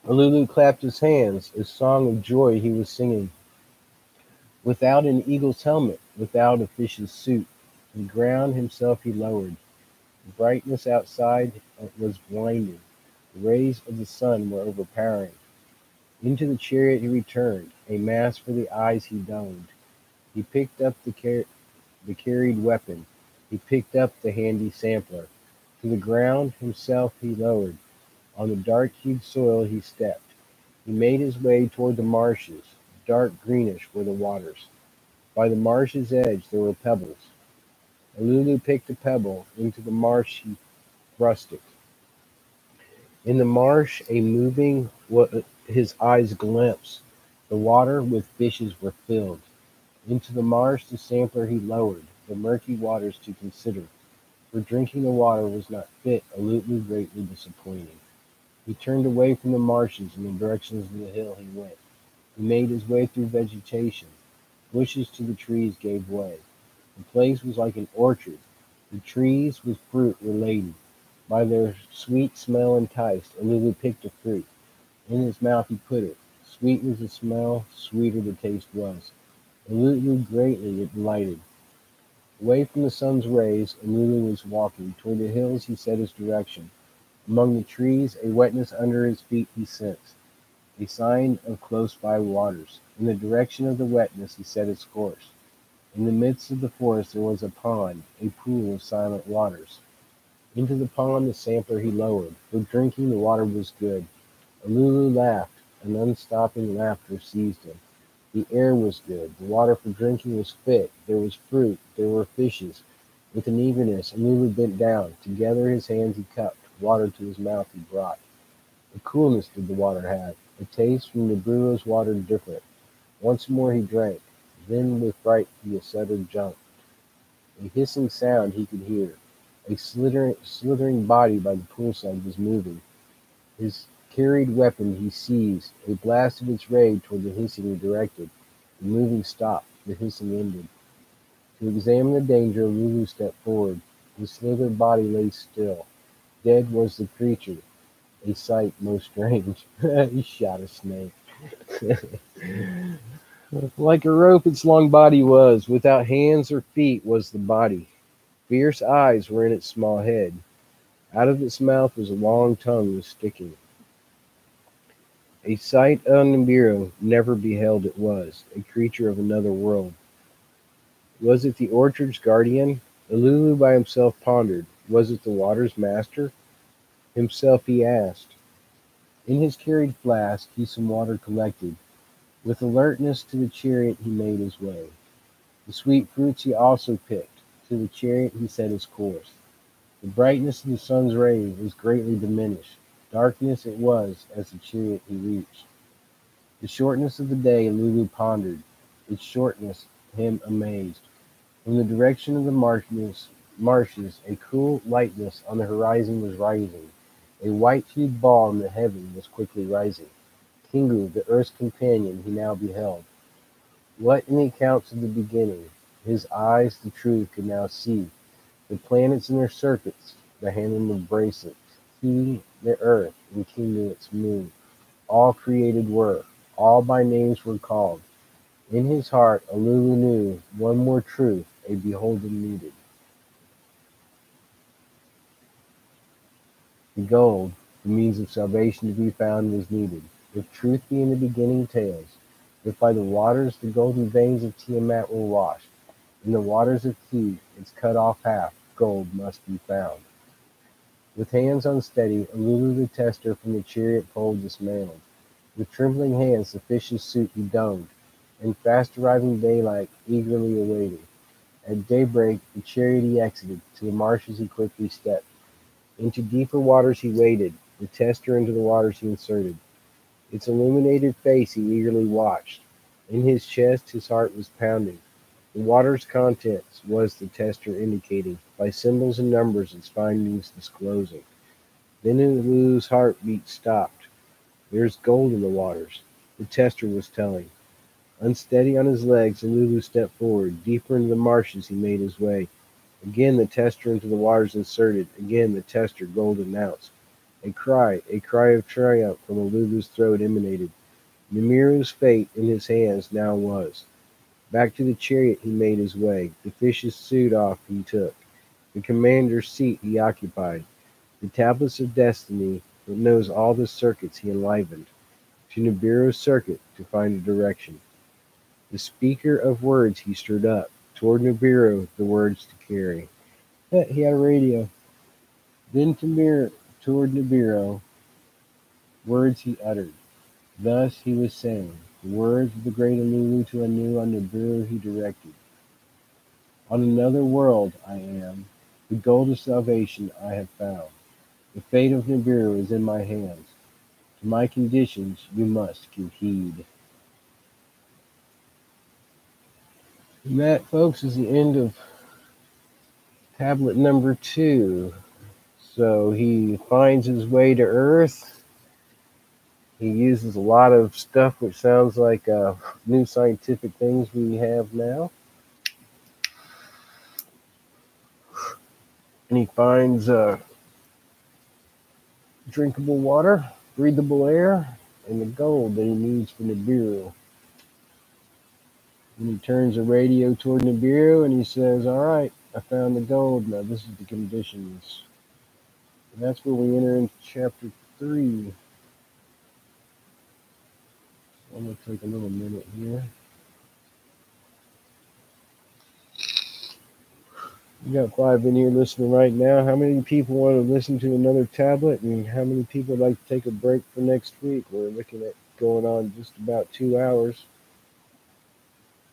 Alulu clapped his hands, a song of joy he was singing. Without an eagle's helmet, without a fish's suit, to the ground himself he lowered. The brightness outside was blinding. The rays of the sun were overpowering. Into the chariot he returned, a mask for the eyes he donned. He picked up the carried weapon. He picked up the handy sampler. To the ground himself he lowered. On the dark-hued soil he stepped. He made his way toward the marshes. Dark greenish were the waters. By the marsh's edge there were pebbles. Alulu picked a pebble. Into the marsh he thrust it. In the marsh a moving his eyes glimpsed. The water with fishes were filled. Into the marsh the sampler he lowered, the murky waters to consider. For drinking the water was not fit, Alulu greatly disappointing. He turned away from the marshes in the directions of the hill he went. He made his way through vegetation. Bushes to the trees gave way. The place was like an orchard. The trees with fruit were laden. By their sweet smell enticed, Alulu picked a fruit. In his mouth he put it. Sweet was the smell, sweeter the taste was. Alulu greatly it delighted. Away from the sun's rays, Alulu was walking. Toward the hills he set his direction. Among the trees, a wetness under his feet he sensed, a sign of close-by waters. In the direction of the wetness he set his course. In the midst of the forest there was a pond, a pool of silent waters. Into the pond the sampler he lowered. For drinking the water was good. Alulu laughed. An unstopping laughter seized him. The air was good. The water for drinking was fit. There was fruit. There were fishes. With an eagerness, Alulu bent down. Together his hands he cupped. Water to his mouth he brought. A coolness did the water have. A taste from Nibru's water different. Once more he drank. Then with fright he uttered jumped. A hissing sound he could hear. A slithering body by the poolside was moving. His carried weapon he seized. A blast of its ray toward the hissing he directed. The moving stopped. The hissing ended. To examine the danger, Lulu stepped forward. His slithered body lay still. Dead was the creature. A sight most strange. He shot a snake. Like a rope its long body was. Without hands or feet was the body. Fierce eyes were in its small head. Out of its mouth was a long tongue was sticking. A sight on Nibru never beheld it was, a creature of another world. Was it the orchard's guardian? Alulu by himself pondered. Was it the water's master? Himself he asked. In his carried flask he some water collected. With alertness to the chariot he made his way. The sweet fruits he also picked. To the chariot he set his course. The brightness of the sun's ray was greatly diminished. Darkness it was as the chariot he reached. The shortness of the day Lulu pondered. Its shortness him amazed. From the direction of the marshes, a cool lightness on the horizon was rising. A white-hued ball in the heaven was quickly rising. Kingu, the earth's companion, he now beheld. What in the accounts of the beginning? His eyes the truth could now see. The planets in their circuits, the handle of bracelets. He, the earth, and Kingu its moon. All created were. All by names were called. In his heart Alulu knew one more truth a beholder needed. The gold, the means of salvation to be found, was needed. If truth be in the beginning tales, if by the waters the golden veins of Tiamat were washed, in the waters of Ki, its cut off half, gold must be found. With hands unsteady, Lulu the tester from the chariot pole dismantled. With trembling hands the fish's suit he donned, and fast arriving daylight eagerly awaiting. At daybreak the chariot he exited, to the marshes he quickly stepped. Into deeper waters he waded, the tester into the waters he inserted. Its illuminated face he eagerly watched. In his chest his heart was pounding. The water's contents was the tester indicating, by symbols and numbers its findings disclosing. Then Lulu's heartbeat stopped. There's gold in the waters, the tester was telling. Unsteady on his legs, Lulu stepped forward. Deeper into the marshes he made his way. Again the tester into the waters inserted. Again the tester gold announced. A cry of triumph from Lulu's throat emanated. Nibru's fate in his hands now was. Back to the chariot he made his way. The fish's suit off he took. The commander's seat he occupied. The tablets of destiny that knows all the circuits he enlivened. To Nibru's circuit to find a direction. The speaker of words he stirred up. Toward Nibru the words to carry. He had a radio. Then toward Nibru words he uttered. Thus he was saying. The words of the great Lulu to Anu on Nibru he directed. On another world I am. The gold of salvation I have found. The fate of Nibru is in my hands. To my conditions you must give heed. And that, folks, is the end of tablet number 2. So he finds his way to Earth. He uses a lot of stuff which sounds like new scientific things we have now. And he finds drinkable water, breathable air, and the gold that he needs for Nibru. And he turns the radio toward Nibru and he says, all right, I found the gold. Now this is the conditions. And that's where we enter into chapter 3. I'm going to take a little minute here. We got 5 in here listening right now. How many people want to listen to another tablet? And how many people would like to take a break for next week? We're looking at going on just about 2 hours.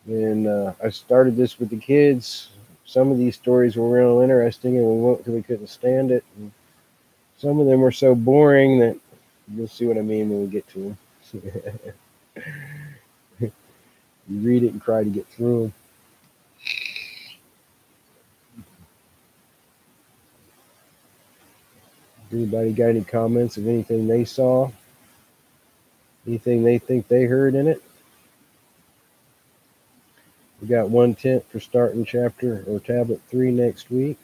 And I started this with the kids. Some of these stories were real interesting, and we went until we couldn't stand it. And some of them were so boring that you'll see what I mean when we get to them. You read it and try to get through them. Anybody got any comments of anything they saw? Anything they think they heard in it? We got 1/10 for starting chapter or tablet 3 next week.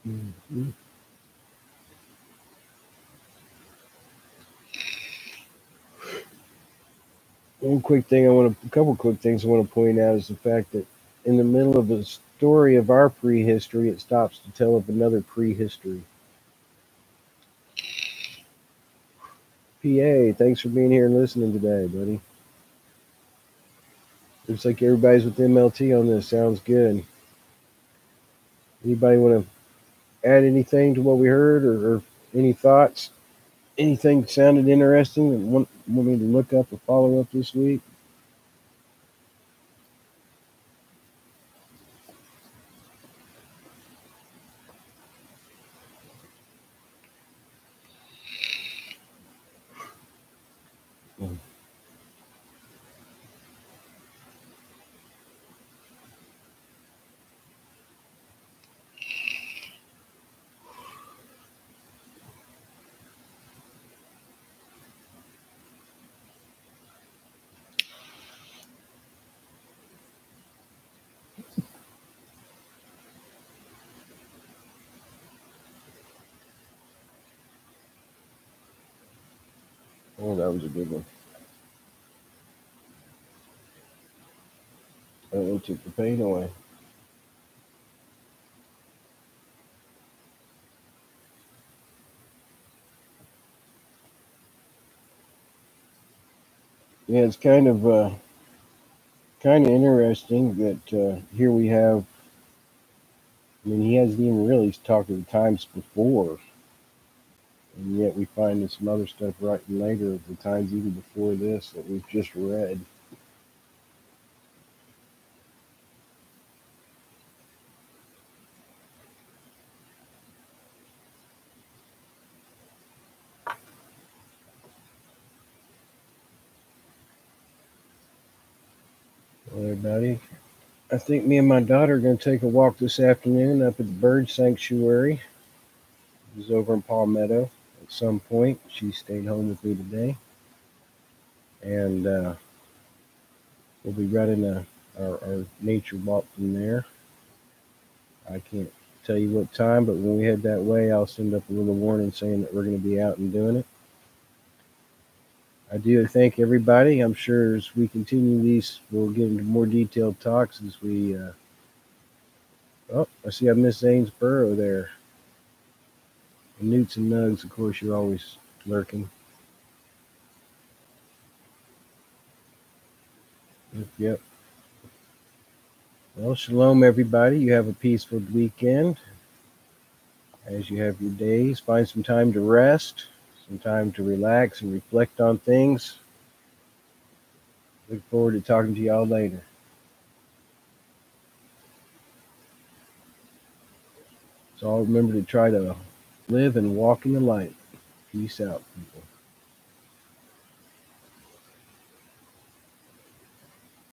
Mm-hmm. A couple quick things I want to point out is the fact that in the middle of the story of our prehistory, it stops to tell of another prehistory. PA, thanks for being here and listening today, buddy. Looks like everybody's with MLT on this. Sounds good. Anybody want to add anything to what we heard, or any thoughts? Anything sounded interesting and want me to look up or follow up this week? Oh, that was a good one. It took the pain away. Yeah, it's kind of interesting that here we have I mean, he hasn't even really talked of the times before, and yet we find in some other stuff right later of the times even before this that we've just read. Well, everybody, I think me and my daughter are going to take a walk this afternoon up at the bird sanctuary. It was over in Palmetto at some point. She stayed home with me today, and we'll be running our nature walk from there. I can't tell you what time, but when we head that way, I'll send up a little warning saying that we're going to be out and doing it. I do thank everybody. I'm sure as we continue these, we'll get into more detailed talks as we. Oh, I see I Miss Zanesboro there. And Newts and Nugs, of course, you're always lurking. Yep. Well, shalom, everybody. You have a peaceful weekend. As you have your days, find some time to rest, some time to relax and reflect on things. Look forward to talking to y'all later. So I'll remember to try to live and walk in the light. Peace out, people.